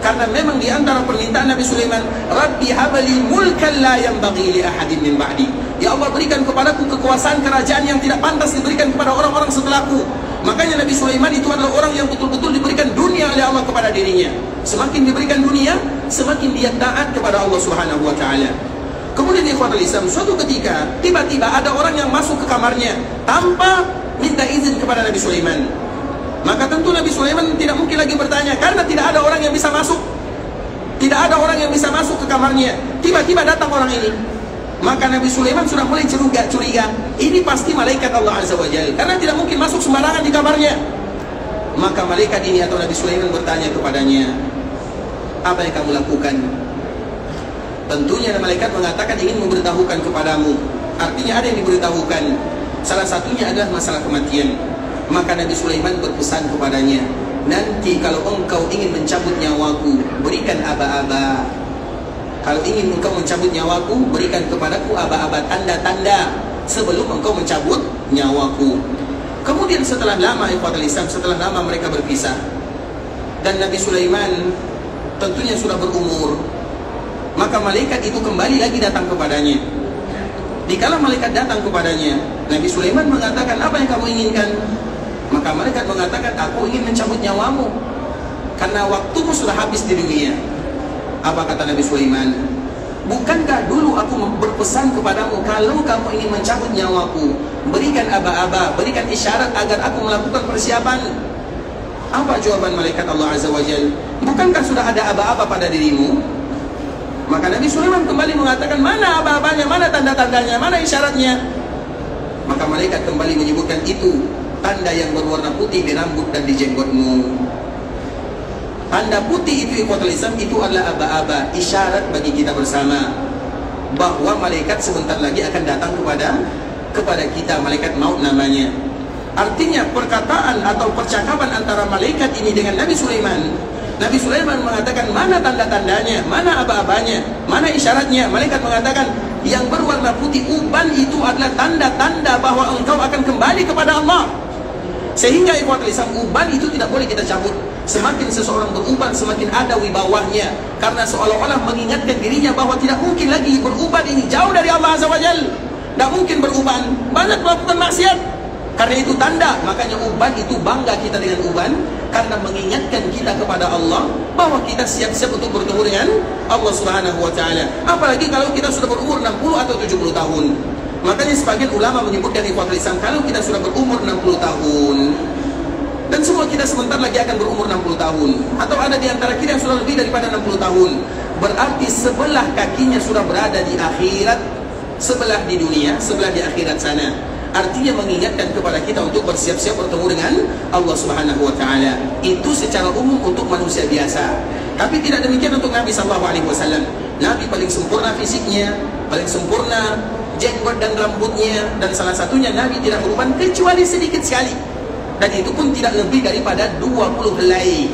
Karena memang di antara permintaan Nabi Sulaiman, Rabbi habali mulkan la yanbaghi li ahadin min ba'di. Ya Allah, berikan kepadaku kekuasaan kerajaan yang tidak pantas diberikan kepada orang-orang setelahku. Makanya Nabi Sulaiman itu adalah orang yang betul-betul diberikan dunia oleh Allah kepada dirinya. Semakin diberikan dunia, semakin dia taat kepada Allah Subhanahu wa taala. Kemudian ikhwatul Islam, suatu ketika tiba-tiba ada orang yang masuk ke kamarnya tanpa minta izin kepada Nabi Sulaiman. Maka tentu Nabi Sulaiman tidak mungkin lagi bertanya, karena tidak ada orang yang bisa masuk. Tidak ada orang yang bisa masuk ke kamarnya. Tiba-tiba datang orang ini. Maka Nabi Sulaiman sudah mulai curiga, ini pasti malaikat Allah Azza wa Jalla, karena tidak mungkin masuk sembarangan di kamarnya. Maka malaikat ini atau Nabi Sulaiman bertanya kepadanya, apa yang kamu lakukan? Tentunya malaikat mengatakan ingin memberitahukan kepadamu. Artinya ada yang diberitahukan. Salah satunya adalah masalah kematian. Maka Nabi Sulaiman berpesan kepadanya, nanti kalau engkau ingin mencabut nyawaku, berikan aba-aba. Kalau ingin engkau mencabut nyawaku, berikan kepadaku aba-aba, tanda-tanda sebelum engkau mencabut nyawaku. Kemudian setelah lama ikhwatul Islam, setelah lama mereka berpisah, dan Nabi Sulaiman tentunya sudah berumur, maka malaikat itu kembali lagi datang kepadanya. Dikala malaikat datang kepadanya, Nabi Sulaiman mengatakan, apa yang kamu inginkan? Maka malaikat mengatakan, aku ingin mencabut nyawamu karena waktumu sudah habis di dunia. Apa kata Nabi Sulaiman? Bukankah dulu aku berpesan kepadamu, kalau kamu ingin mencabut nyawaku, berikan aba-aba, berikan isyarat agar aku melakukan persiapan. Apa jawaban malaikat Allah Azza wa Jalla? Bukankah sudah ada aba-aba pada dirimu? Maka Nabi Sulaiman kembali mengatakan, mana aba-abanya, mana tanda-tandanya, mana isyaratnya? Maka malaikat kembali menyebutkan, itu tanda yang berwarna putih di rambut dan di jenggotmu. Tanda putih itu ikhwatul Islam, itu adalah aba-aba, isyarat bagi kita bersama bahwa malaikat sebentar lagi akan datang kepada kita, malaikat maut namanya. Artinya perkataan atau percakapan antara malaikat ini dengan Nabi Sulaiman, Nabi Sulaiman mengatakan, mana tanda-tandanya, mana aba-abanya, mana isyaratnya? Malaikat mengatakan, yang berwarna putih uban itu adalah tanda-tanda bahwa engkau akan kembali kepada Allah. Sehingga ikhwatul Islam, uban itu tidak boleh kita cabut. Semakin seseorang beruban, semakin ada wibawahnya, karena seolah-olah mengingatkan dirinya bahwa tidak mungkin lagi beruban ini, jauh dari Allah Azza wa Jalla. Tidak mungkin beruban, banyak melakukan maksiat. Karena itu tanda, makanya uban itu bangga kita dengan uban, karena mengingatkan kita kepada Allah bahwa kita siap-siap untuk bertemu dengan Allah Subhanahu wa Ta'ala. Apalagi kalau kita sudah berumur 60 atau 70 tahun. Makanya sebagian ulama menyebutkan ikhwatul Islam, kalau kita sudah berumur 60 tahun, dan semua kita sebentar lagi akan berumur 60 tahun, atau ada di antara kita yang sudah lebih daripada 60 tahun, berarti sebelah kakinya sudah berada di akhirat, sebelah di dunia, sebelah di akhirat sana. Artinya mengingatkan kepada kita untuk bersiap-siap bertemu dengan Allah Subhanahu wa Ta'ala. Itu secara umum untuk manusia biasa. Tapi tidak demikian untuk Nabi SAW. Nabi paling sempurna fisiknya, paling sempurna jenggot dan rambutnya, dan salah satunya Nabi tidak beruban kecuali sedikit sekali, dan itu pun tidak lebih daripada 20 helai.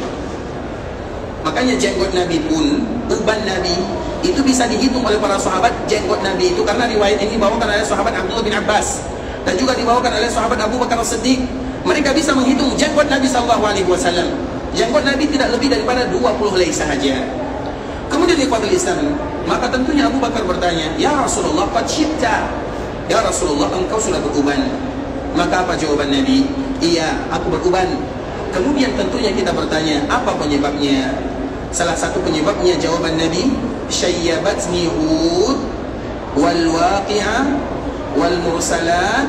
Makanya jenggot Nabi pun, uban Nabi itu bisa dihitung oleh para sahabat jenggot Nabi itu, karena riwayat ini dibawakan oleh sahabat Abdullah bin Abbas dan juga dibawakan oleh sahabat Abu Bakar As-Siddiq. Mereka bisa menghitung jenggot Nabi SAW. Jenggot Nabi tidak lebih daripada 20 helai sahaja. Kemudian ikhwatul Islam, maka tentunya Abu Bakar bertanya, ya Rasulullah, qad syibta, ya Rasulullah, engkau sudah beruban. Maka apa jawaban Nabi? Iya, aku beruban. Kemudian tentunya kita bertanya, apa penyebabnya? Salah satu penyebabnya jawaban Nabi, syayyabatni Hud wal waqi'ah wal mursalat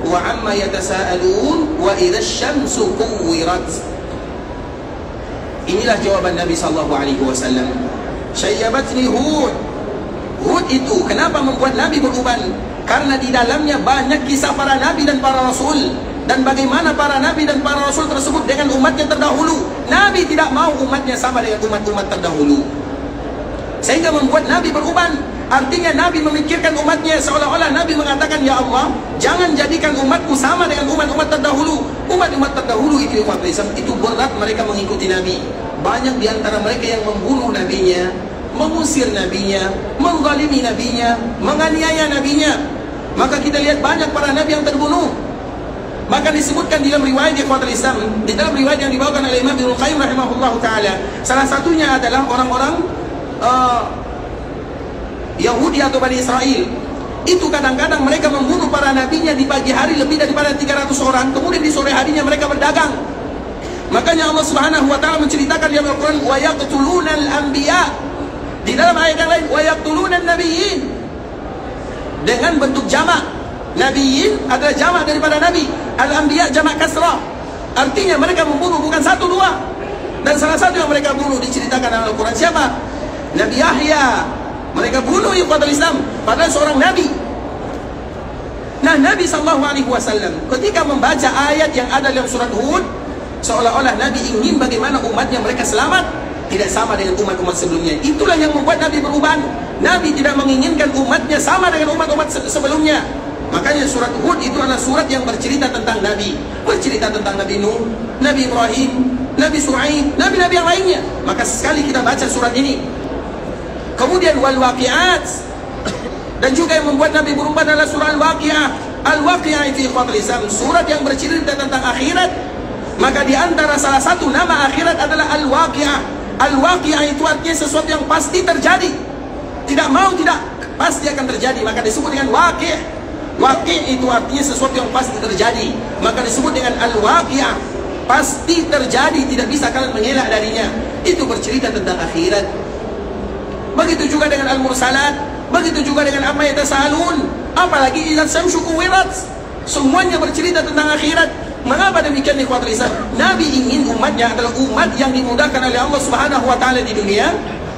wa amma yatasaalun wa idza syamsu kuwirat. Inilah jawaban Nabi SAW. Syayyabatni Hud. Hud itu kenapa membuat Nabi beruban? Karena di dalamnya banyak kisah para Nabi dan para Rasul, dan bagaimana para Nabi dan para Rasul tersebut dengan umatnya terdahulu. Nabi tidak mau umatnya sama dengan umat-umat terdahulu, sehingga membuat Nabi beruban. Artinya Nabi memikirkan umatnya, seolah-olah Nabi mengatakan, ya Allah, jangan jadikan umatku sama dengan umat-umat terdahulu. Umat-umat terdahulu itu umat Islam, itu berat mereka mengikuti Nabi. Banyak di antara mereka yang membunuh nabinya, mengusir nabinya, mengghalimi nabinya, menganiaya nabinya. Maka kita lihat banyak para nabi yang terbunuh. Maka disebutkan dalam riwayat ikhwatul Islam, di dalam riwayat yang dibawakan oleh Imam Ibnu Qayyim rahimahullahu taala, salah satunya adalah orang-orang Yahudi atau Bani Israel. Itu kadang-kadang mereka membunuh para nabinya di pagi hari lebih daripada 300 orang, kemudian di sore harinya mereka berdagang. Makanya Allah Subhanahu wa taala menceritakan dalam Al-Qur'an, wa yaqtulunal anbiya. Di dalam ayat yang lain, wa yaqtulunan nabiyyin, dengan bentuk jamak. Nabiyyin adalah jamak daripada nabi, al-anbiya jamak kasrah. Artinya mereka membunuh bukan satu dua. Dan salah satu yang mereka bunuh diceritakan dalam Al-Qur'an siapa? Nabi Yahya. Mereka bunuh ikhwatul Islam, padahal seorang nabi. Nah, Nabi SAW ketika membaca ayat yang ada dalam surat Hud, seolah-olah Nabi ingin bagaimana umatnya mereka selamat, tidak sama dengan umat-umat sebelumnya. Itulah yang membuat Nabi beruban. Nabi tidak menginginkan umatnya sama dengan umat-umat sebelumnya. Makanya surat Hud itu adalah surat yang bercerita tentang Nabi, bercerita tentang Nabi Nuh, Nabi Ibrahim, Nabi Shu'aib, nabi-nabi yang lainnya. Maka sekali kita baca surat ini. Kemudian wal waqi'at, dan juga yang membuat Nabi beruban adalah surah Al-Waqi'ah. Al-Waqi'ah itu ikhwatul Islam, surat yang bercerita tentang akhirat. Maka di antara salah satu nama akhirat adalah Al-Waqi'ah. Al-Waqi'ah itu artinya sesuatu yang pasti terjadi. Tidak mau tidak, pasti akan terjadi, maka disebut dengan waqi'. Waqi' itu artinya sesuatu yang pasti terjadi, maka disebut dengan al-waqi'ah. Pasti terjadi, tidak bisa kalian mengelak darinya. Itu bercerita tentang akhirat. Begitu juga dengan al-mursalat, begitu juga dengan amma yatasaalun, apalagi idza syamsu kuwirat. Semuanya bercerita tentang akhirat. Mengapa demikian ikhwatul Islam? Nabi ingin umatnya adalah umat yang dimudahkan oleh Allah Subhanahu wa taala di dunia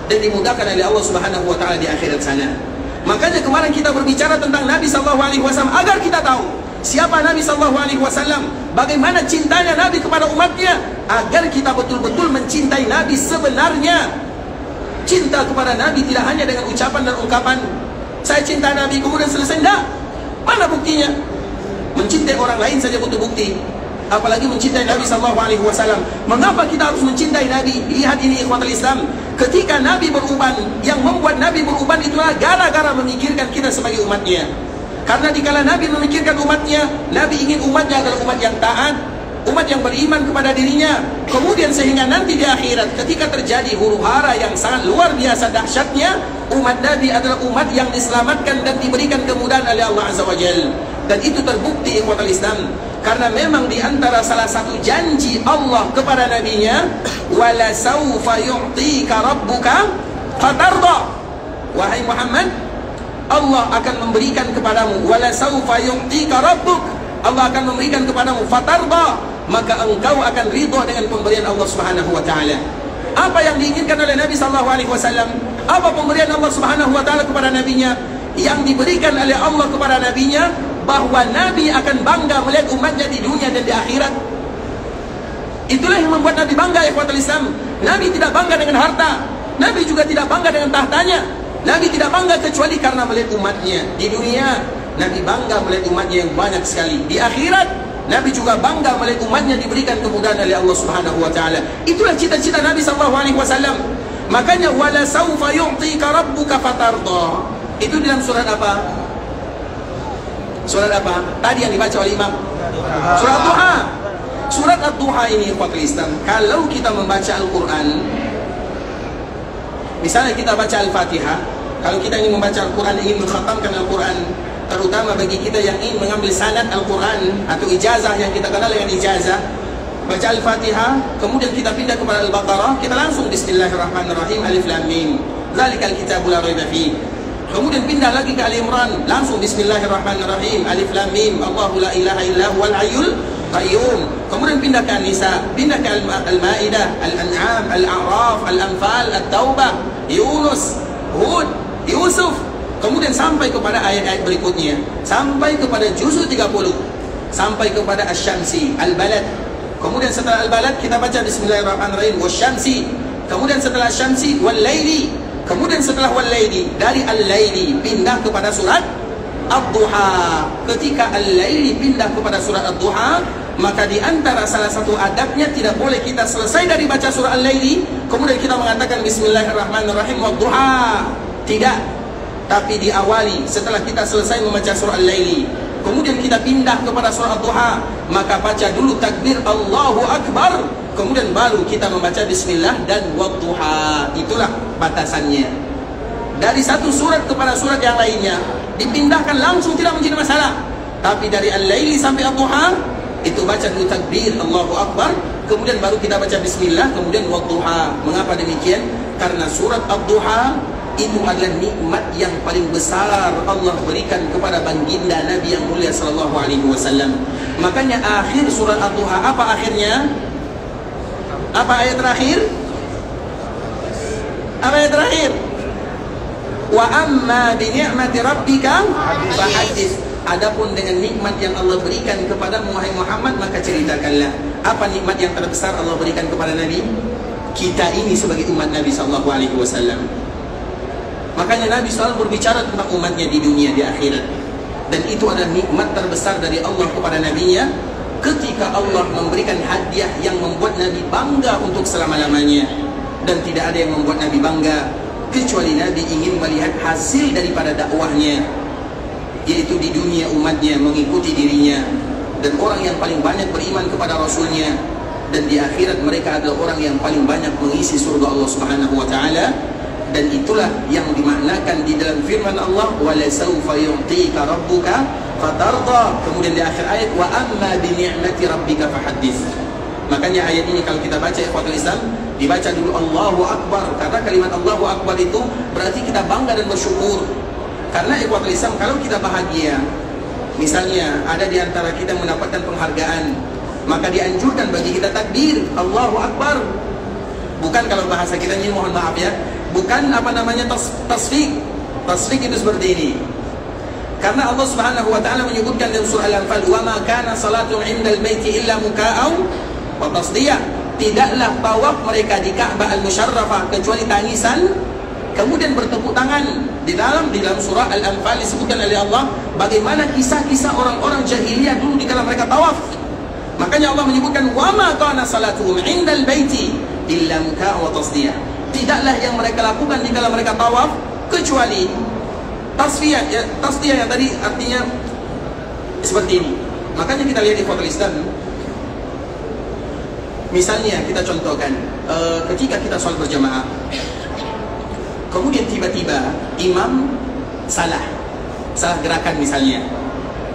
dan dimudahkan oleh Allah Subhanahu wa taala di akhirat sana. Makanya kemarin kita berbicara tentang Nabi sallallahu alaihi wasallam agar kita tahu siapa Nabi sallallahu alaihi wasallam, bagaimana cintanya Nabi kepada umatnya, agar kita betul-betul mencintai Nabi sebenarnya. Cinta kepada Nabi tidak hanya dengan ucapan dan ungkapan saya cinta Nabi kemudian selesai, tidak. Mana buktinya? Mencintai orang lain saja butuh bukti, apalagi mencintai Nabi sallallahu alaihi wasallam. Mengapa kita harus mencintai Nabi? Lihat ini ikhwatul Islam. Ketika Nabi beruban, yang membuat Nabi beruban itulah gara-gara memikirkan kita sebagai umatnya. Karena dikala Nabi memikirkan umatnya, Nabi ingin umatnya adalah umat yang taat, umat yang beriman kepada dirinya. Kemudian sehingga nanti di akhirat ketika terjadi huru-hara yang sangat luar biasa dahsyatnya, umat Nabi adalah umat yang diselamatkan dan diberikan kemudahan oleh Allah Azza wa Jalla. Dan itu terbukti ikhwatul Islam, karena memang di antara salah satu janji Allah kepada nabinya, wala saufa yu'tika rabbuka fatarda. Wahai Muhammad, Allah akan memberikan kepadamu, wala saufa yu'tika rabbuk, Allah akan memberikan kepadamu fatarda, maka engkau akan ridha dengan pemberian Allah Subhanahu wa taala. Apa yang diinginkan oleh Nabi sallallahu alaihi wasallam? Apa pemberian Allah Subhanahu wa taala kepada nabinya? Yang diberikan oleh Allah kepada nabinya, bahwa Nabi akan bangga melihat umatnya di dunia dan di akhirat. Itulah yang membuat Nabi bangga ikhwatul Islam. Nabi tidak bangga dengan harta, Nabi juga tidak bangga dengan tahtanya. Nabi tidak bangga kecuali karena melihat umatnya. Di dunia Nabi bangga melihat umatnya yang banyak sekali. Di akhirat Nabi juga bangga melihat umatnya diberikan kemudahan oleh Allah Subhanahu wa taala. Itulah cita-cita Nabi sallallahu alaihi wasallam. Makanya wala saufa yu'tika rabbuka fatarda. Itu dalam surat apa? Surat apa? Tadi yang dibaca oleh Imam. Surat Duha. Surat Ad-Duha ini ikhwatul Islam, kalau kita membaca Al-Quran, misalnya kita baca Al-Fatihah, kalau kita ingin membaca Al-Quran, ingin mengkhatamkan Al-Quran, terutama bagi kita yang ingin mengambil sanad Al-Quran atau ijazah yang kita kenal dengan ijazah, baca Al-Fatihah, kemudian kita pindah kepada Al-Baqarah, kita langsung Bismillahirrahmanirrahim, Alif Lam Mim, Zalikal Kitabul La Raiba Fihi. Kemudian pindah lagi ke Ali Imran, langsung Bismillahirrahmanirrahim, Alif Lam Mim, Allahu la ilaha illa huwal hayyul qayyum. Kemudian pindah ke An-Nisa, pindah ke Al-Maidah, Al-An'am, Al-A'raf, Al-Anfal, At-Taubah, Yunus, Hud, Yusuf. Kemudian sampai kepada ayat-ayat berikutnya, sampai kepada juzul 30, sampai kepada Asy-Syamsi, Al-Balad. Kemudian setelah Al-Balad kita baca Bismillahirrahmanirrahim, Wasyamsi. Kemudian setelah Syamsi, Wal-Laili. Kemudian setelah Wal-Laili, dari Al-Laili pindah kepada surat Ad-Duha. Ketika Al-Laili pindah kepada surat Ad-Duha, maka di antara salah satu adabnya tidak boleh kita selesai dari baca surah Al-Laili kemudian kita mengatakan Bismillahirrahmanirrahim Wad-Duha. Tidak. Tapi diawali setelah kita selesai membaca surah Al-Laili, kemudian kita pindah kepada surah Ad-Duha, maka baca dulu takbir Allahu Akbar, kemudian baru kita membaca Bismillah dan Wad-Duha. Itulah batasannya. Dari satu surat kepada surat yang lainnya dipindahkan langsung tidak menjadi masalah. Tapi dari Al-Laili sampai Ad-Duha itu baca dulu takbir Allahu Akbar, kemudian baru kita baca Bismillah, kemudian Wad-Duha. Mengapa demikian? Karena surat Ad-Duha itu adalah nikmat yang paling besar Allah berikan kepada baginda Nabi yang mulia sallallahu alaihi wasallam. Makanya akhir surat Ad-Duha apa akhirnya? Apa ayat terakhir? Apa ayat terakhir? Wa amma bi ni'mati rabbika fahaddits. Adapun dengan nikmat yang Allah berikan kepadamu wahai Muhammad, maka ceritakanlah. Apa nikmat yang terbesar Allah berikan kepada Nabi? Kita ini sebagai umat Nabi sallallahu alaihi wasallam. Makanya Nabi selalu berbicara tentang umatnya di dunia, di akhirat. Dan itu adalah nikmat terbesar dari Allah kepada Nabi-Nya, ketika Allah memberikan hadiah yang membuat Nabi bangga untuk selama-lamanya. Dan tidak ada yang membuat Nabi bangga kecuali Nabi ingin melihat hasil daripada dakwahnya, yaitu di dunia umatnya mengikuti dirinya, dan orang yang paling banyak beriman kepada Rasulnya, dan di akhirat mereka adalah orang yang paling banyak mengisi surga Allah Subhanahu wa ta'ala. Dan itulah yang dimaknakan di dalam firman Allah, wala sawfa yu'tika rabbuka fatarda. Kemudian di akhir ayat, wa amma bi ni'mati rabbika fahaddits. Makanya ayat ini kalau kita baca ikhwatul Islam, dibaca dulu Allahu Akbar, karena kalimat Allahu Akbar itu berarti kita bangga dan bersyukur. Karena ikhwatul Islam, kalau kita bahagia, misalnya ada di antara kita mendapatkan penghargaan, maka dianjurkan bagi kita takbir Allahu Akbar. Bukan kalau bahasa kita ini, mohon maaf ya, bukan tasfik. Tasfik itu seperti ini. Karena Allah Subhanahu wa taala menyebutkan dalam surah Al-Anfal, "Wa ma kana salatu 'indal baiti illa muka'aw wa tasdiyah." Tidaklah tawaf mereka di Ka'bah Al-Musyarrafah kecuali tangisan, kemudian bertepuk tangan. Di dalam surah Al-Anfal disebutkan oleh Allah bagaimana kisah-kisah orang-orang jahiliyah dulu di kala mereka tawaf. Makanya Allah menyebutkan, "Wa ma kana salatuhum 'indal baiti illa muka'aw wa tasdiyah." Tidaklah yang mereka lakukan di kala mereka tawaf kecuali tasfiyah, ya, tasdiyah yang tadi artinya seperti ini. Makanya kita lihat di ikhwatul Islam, misalnya kita contohkan ketika kita sholat berjamaah, kemudian tiba-tiba imam salah gerakan misalnya,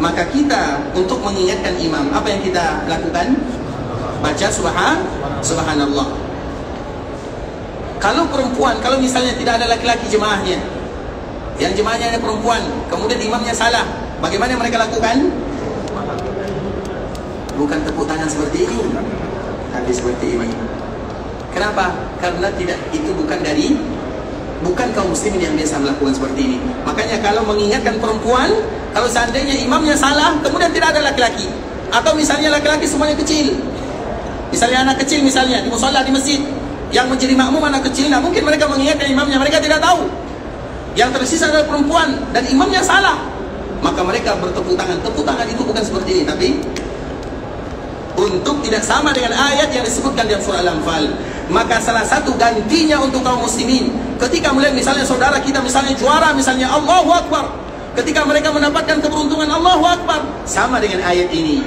maka kita untuk mengingatkan imam, apa yang kita lakukan? Baca subhanallah. Kalau perempuan, kalau misalnya tidak ada laki-laki jemaahnya, yang jemaahnya ada perempuan, kemudian imamnya salah, bagaimana mereka lakukan? Bukan tepuk tangan seperti ini, tapi seperti ini. Kenapa? Karena itu bukan kaum muslimin yang biasa melakukan seperti ini. Makanya kalau mengingatkan perempuan, kalau seandainya imamnya salah, kemudian tidak ada laki-laki, atau misalnya laki-laki semuanya kecil, misalnya anak kecil, misalnya di musholla di masjid, yang menjadi makmum anak kecil, nah mungkin mereka mengingatkan imamnya, mereka tidak tahu. Yang tersisa adalah perempuan dan imamnya salah, maka mereka bertepuk tangan. Tepuk tangan itu bukan seperti ini, tapi untuk tidak sama dengan ayat yang disebutkan dalam surah Al-Anfal. Maka salah satu gantinya untuk kaum muslimin, ketika melihat misalnya saudara kita misalnya juara, misalnya Allahu Akbar, ketika mereka mendapatkan keberuntungan Allahu Akbar, sama dengan ayat ini.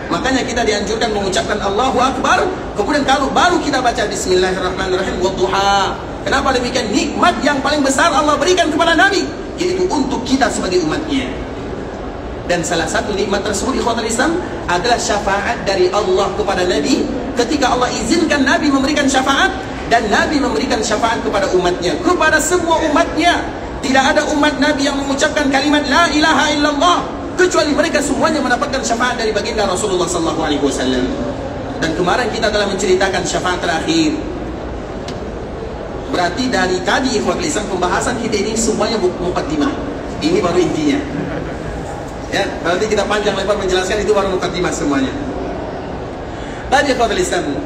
Makanya kita dianjurkan mengucapkan Allahu Akbar, kemudian kalau baru kita baca Bismillahirrahmanirrahim wadduha. Kenapa demikian? Nikmat yang paling besar Allah berikan kepada Nabi, yaitu untuk kita sebagai umatnya. Dan salah satu nikmat tersebut ikhwatul Islam adalah syafaat dari Allah kepada Nabi. Ketika Allah izinkan Nabi memberikan syafaat, dan Nabi memberikan syafaat kepada umatnya, kepada semua umatnya. Tidak ada umat Nabi yang mengucapkan kalimat La ilaha illallah kecuali mereka semuanya mendapatkan syafaat dari baginda Rasulullah SAW. Dan kemarin kita telah menceritakan syafaat terakhir. Berarti dari tadi ikhwatul Islam pembahasan kita ini semuanya muqaddimah. Ini baru intinya. Ya, berarti kita panjang lebar menjelaskan, itu baru muqaddimah semuanya. Tadi ikhwatul Islam,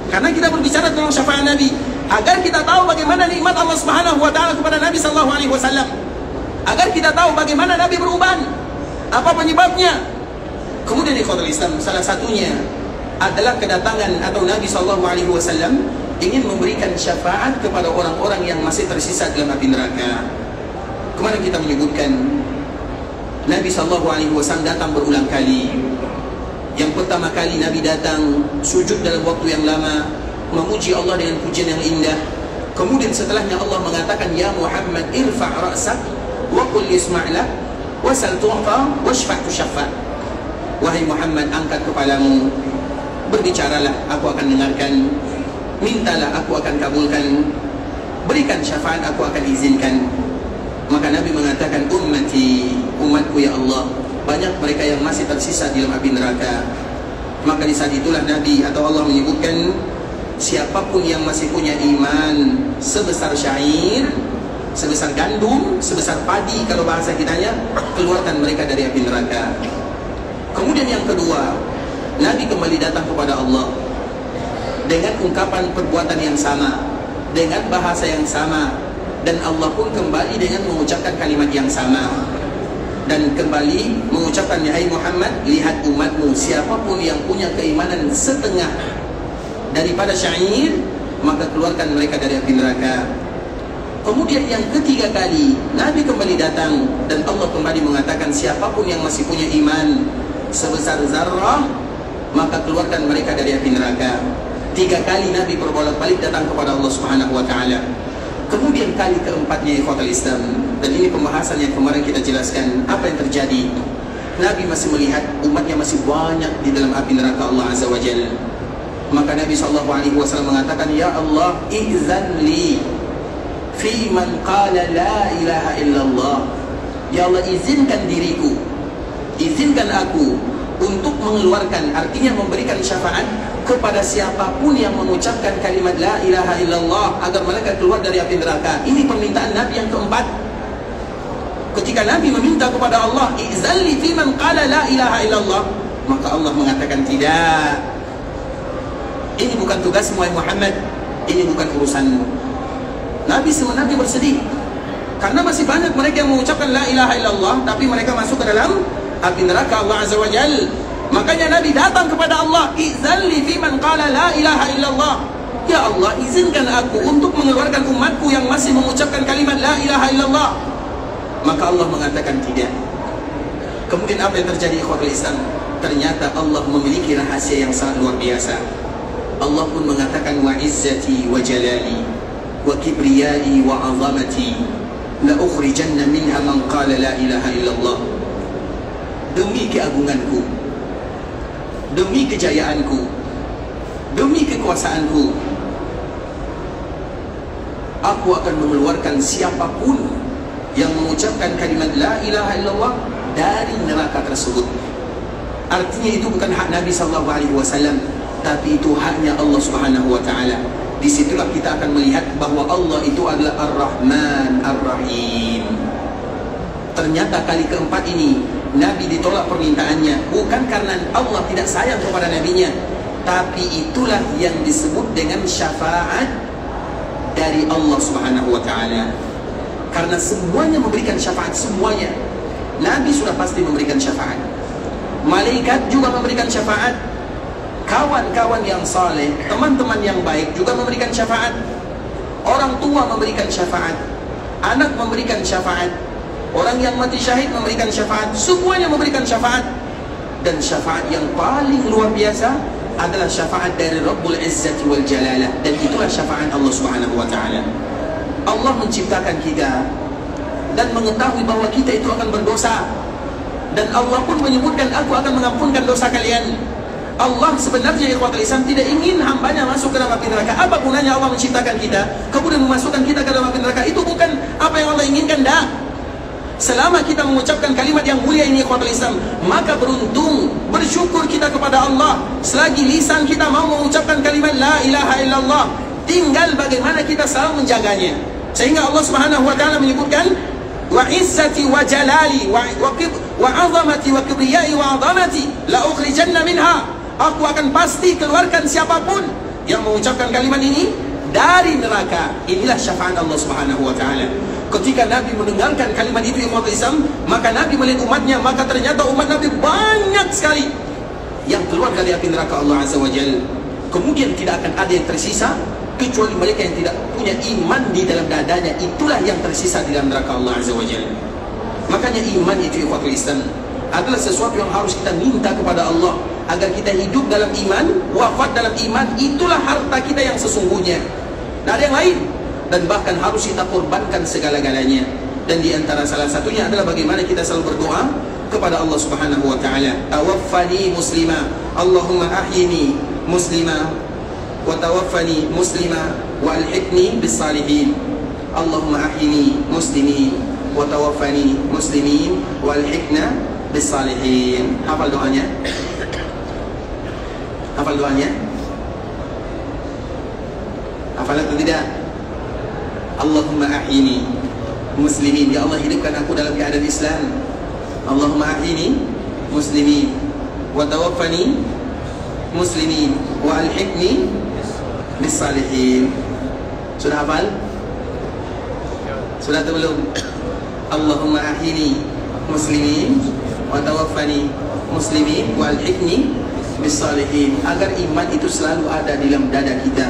karena kita berbicara tentang syafaat Nabi, agar kita tahu bagaimana nikmat Allah Subhanahu wa taala kepada Nabi sallallahu alaihi wasallam. Agar kita tahu bagaimana Nabi beruban, apa penyebabnya. Kemudian ikhwatul Islam, salah satunya adalah kedatangan atau Nabi sallallahu alaihi wasallam ingin memberikan syafaat kepada orang-orang yang masih tersisa dalam api neraka. Kemarin kita menyebutkan Nabi SAW datang berulang kali. Yang pertama kali Nabi datang sujud dalam waktu yang lama, memuji Allah dengan pujian yang indah. Kemudian setelahnya Allah mengatakan, Ya Muhammad irfa' ra'sak wa qul yisma'lak wasal tu'fa washfa' tushaffa. Wahai Muhammad, angkat kepalamu, berbicaralah, aku akan dengarkan. Mintalah, aku akan kabulkan. Berikan syafaat, aku akan izinkan. Maka Nabi mengatakan, ummati, umatku ya Allah, banyak mereka yang masih tersisa di dalam api neraka. Maka di saat itulah Nabi atau Allah menyebutkan, siapapun yang masih punya iman sebesar syair, sebesar gandum, sebesar padi kalau bahasa kitanya, keluarkan mereka dari api neraka. Kemudian yang kedua, Nabi kembali datang kepada Allah dengan ungkapan perbuatan yang sama, dengan bahasa yang sama, dan Allah pun kembali dengan mengucapkan kalimat yang sama, dan kembali mengucapkan, ya Muhammad, lihat umatmu, siapapun yang punya keimanan setengah daripada syair, maka keluarkan mereka dari api neraka. Kemudian yang ketiga kali Nabi kembali datang, dan Allah kembali mengatakan, siapapun yang masih punya iman sebesar zarrah, maka keluarkan mereka dari api neraka. 3 kali Nabi berbolak-balik datang kepada Allah Subhanahu wa taala. Kemudian kali keempatnya ikhwatul Islam, dan ini pembahasan yang kemarin kita jelaskan apa yang terjadi. Nabi masih melihat umatnya masih banyak di dalam api neraka Allah Azza wa Jalla. Maka Nabi SAW mengatakan, Ya Allah, izan li fi man qala la ilaha illallah. Ya Allah, izinkan diriku, izinkan aku untuk mengeluarkan, artinya memberikan syafaat kepada siapapun yang mengucapkan kalimat la ilaha illallah agar mereka keluar dari api neraka. Ini permintaan Nabi yang keempat. Ketika Nabi meminta kepada Allah, izalli fi man qala la ilaha illallah, maka Allah mengatakan tidak. Ini bukan tugasmu Muhammad, ini bukan urusanmu. Nabi bersedih karena masih banyak mereka yang mengucapkan la ilaha illallah tapi mereka masuk ke dalam api neraka Allah Azza wa Jalla. Makanya Nabi datang kepada Allah, izalli fi man qala la ilaha illallah. Ya Allah, izinkan aku untuk mengeluarkan umatku yang masih mengucapkan kalimat la ilaha illallah. Maka Allah mengatakan tidak. Kemudian apa yang terjadi ikhwatul Islam? Ternyata Allah memiliki rahasia yang sangat luar biasa. Allah pun mengatakan, wa izzati wa jalali wa kibriyai wa azamati la ukhrijanna minha man qala la ilaha illallah. Demi keagunganku, demi kejayaanku, demi kekuasaanku, aku akan mengeluarkan siapapun yang mengucapkan kalimat la ilaha illallah dari neraka tersebut. Artinya itu bukan hak Nabi SAW, tapi itu haknya Allah Subhanahu wa Ta'ala. Disitulah kita akan melihat bahwa Allah itu adalah Ar-Rahman Ar-Rahim. Ternyata kali keempat ini Nabi ditolak permintaannya, bukan karena Allah tidak sayang kepada nabinya, tapi itulah yang disebut dengan syafaat dari Allah Subhanahu wa Ta'ala. Karena semuanya memberikan syafaat, semuanya. Nabi sudah pasti memberikan syafaat, malaikat juga memberikan syafaat, kawan-kawan yang saleh, teman-teman yang baik juga memberikan syafaat, orang tua memberikan syafaat, anak memberikan syafaat, orang yang mati syahid memberikan syafaat, semuanya memberikan syafaat. Dan syafaat yang paling luar biasa adalah syafaat dari Rabbul Izzati wal Jalalah, dan itulah syafaat Allah Subhanahu wa Ta'ala. Allah menciptakan kita dan mengetahui bahwa kita itu akan berdosa, dan Allah pun menyebutkan, aku akan mengampunkan dosa kalian. Allah sebenarnya ikhwatul Islam tidak ingin hambanya masuk ke dalam api neraka. Apa gunanya Allah menciptakan kita kemudian memasukkan kita ke dalam api neraka? Itu bukan apa yang Allah inginkan, dah. Selama kita mengucapkan kalimat yang mulia ini ikhwatul Islam, maka beruntung, bersyukur kita kepada Allah selagi lisan kita mau mengucapkan kalimat la ilaha illallah. Tinggal bagaimana kita selalu menjaganya. Sehingga Allah Subhanahu wa Ta'ala menyebutkan, wa izzati wa jalali wa azamati wa kibriyai wa azamati la ukhrijanna minha. Aku akan pasti keluarkan siapapun yang mengucapkan kalimat ini dari neraka. Inilah syafaat Allah Subhanahu wa Ta'ala. Ketika Nabi mendengarkan kalimat itu yang Islam, maka Nabi melihat umatnya, maka ternyata umat Nabi banyak sekali yang keluar dari api neraka Allah Azza wa Jalla. Kemudian tidak akan ada yang tersisa kecuali mereka yang tidak punya iman di dalam dadanya. Itulah yang tersisa di dalam neraka Allah Azza wa Jalla. Makanya iman itu ikhwatul Islam adalah sesuatu yang harus kita minta kepada Allah agar kita hidup dalam iman, wafat dalam iman. Itulah harta kita yang sesungguhnya, tidak ada yang lain. Dan bahkan harus kita korbankan segala-galanya. Dan di antara salah satunya adalah bagaimana kita selalu berdoa kepada Allah Subhanahu wa Ta'ala, tawaffani muslima, Allahumma ahyini muslima wa tawaffani muslima wa alhiqni bis salihin. Allahumma ahyini muslimin wa tawaffani muslimin wa alhiqna bis salihin. Hafal doanya? Hafal doanya? Hafal atau tidak? Allahumma ahyini muslimin, ya Allah hidupkan aku dalam keadaan Islam. Allahumma ahyini muslimin wa tawaffani muslimin wa alhiqni bis salihin. Sudah hafal? Sudah atau belum? Allahumma ahyini muslimin wa tawaffani muslimin wa alhiqni bis salihin. Agar iman itu selalu ada di dalam dada kita.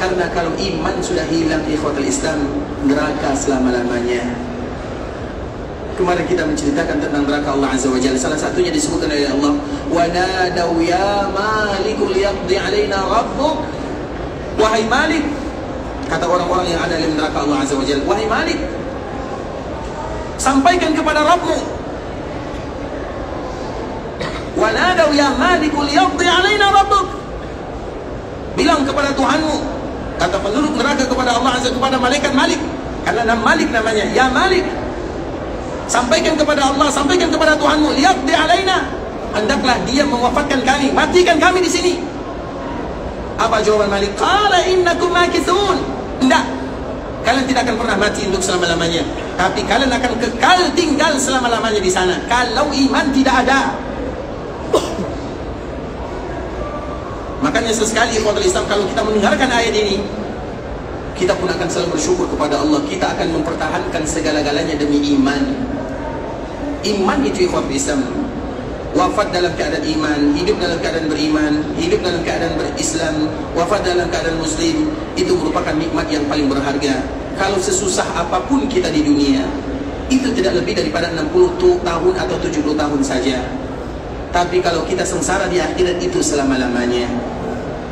Karena kalau iman sudah hilang ikhwatul Islam, neraka selama-lamanya. Kemarin kita menceritakan tentang neraka Allah Azza wa Jalla. Salah satunya disebutkan oleh Allah, wa nadaw ya malikul yaqdi alaina rabbuk. Wahai Malik, Kata orang-orang yang ada dalam neraka Allah Azza wa Jalla, wahai Malik, sampaikan kepada Rabbmu. Wanadaw ya Malikul yaqdi alaina rabbuk. Bilang kepada Tuhanmu, kata penduduk neraka kepada Allah Azza, kepada malaikat Malik, karena nama Malik namanya, ya Malik, sampaikan kepada Allah, sampaikan kepada Tuhanmu, liyaqdi alaina, hendaklah dia mewafatkan kami, matikan kami di sini. Apa jawaban Malik? Qala innakum makithun. Tidak, kalian tidak akan pernah mati untuk selama-lamanya, tapi kalian akan kekal tinggal selama-lamanya di sana kalau iman tidak ada. Makanya sesekali ikhwatul Islam, kalau kita mendengarkan ayat ini, kita pun akan selalu bersyukur kepada Allah. Kita akan mempertahankan segala-galanya demi iman. Iman itu ikhwatul Islam, wafat dalam keadaan iman, hidup dalam keadaan beriman, hidup dalam keadaan berislam, wafat dalam keadaan muslim, itu merupakan nikmat yang paling berharga. Kalau sesusah apapun kita di dunia, itu tidak lebih daripada 60 tahun atau 70 tahun saja. Tapi kalau kita sengsara di akhirat, itu selama-lamanya.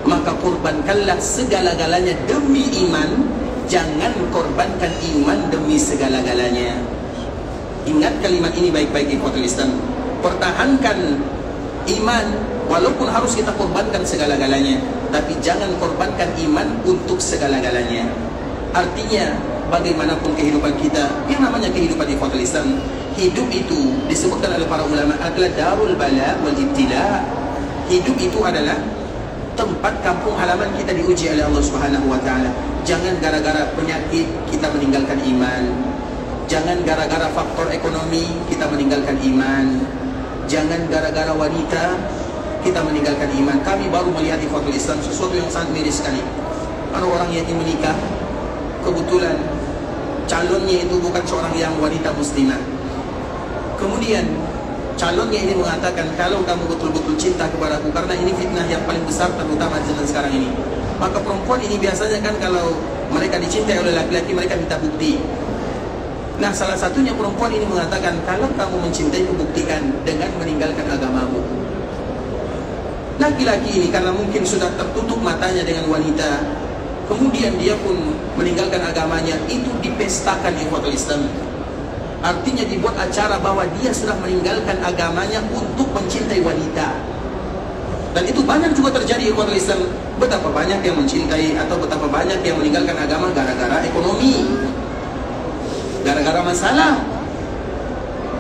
Maka korbankanlah segala-galanya demi iman. Jangan korbankan iman demi segala-galanya. Ingat kalimat ini baik-baik ikhwatul Islam. Pertahankan iman walaupun harus kita korbankan segala-galanya, tapi jangan korbankan iman untuk segala-galanya. Artinya bagaimanapun kehidupan kita, yang namanya kehidupan ikhwatul Islam, hidup itu disebutkan oleh para ulama adalah darul bala wal ibtila. Hidup itu adalah tempat kampung halaman kita diuji oleh Allah Subhanahu wa taala. Jangan gara-gara penyakit kita meninggalkan iman. Jangan gara-gara faktor ekonomi kita meninggalkan iman. Jangan gara-gara wanita kita meninggalkan iman. Kami baru melihat ikhwatul Islam sesuatu yang sangat miris sekali. Ada orang yang ingin menikah, kebetulan calonnya itu bukan seorang yang wanita muslimah. Kemudian calonnya ini mengatakan, kalau kamu betul-betul cinta kepadaku, karena ini fitnah yang paling besar terutama zaman sekarang ini. Maka perempuan ini biasanya kan kalau mereka dicintai oleh laki-laki, mereka minta bukti. Nah, salah satunya perempuan ini mengatakan, kalau kamu mencintaiku, buktikan dengan meninggalkan agamamu. Laki-laki ini karena mungkin sudah tertutup matanya dengan wanita, kemudian dia pun meninggalkan agamanya. Itu dipestakan ikhwatul Islam. Artinya dibuat acara bahwa dia sudah meninggalkan agamanya untuk mencintai wanita. Dan itu banyak juga terjadi ikhwatul Islam. Betapa banyak yang mencintai atau betapa banyak yang meninggalkan agama gara-gara ekonomi, gara-gara masalah.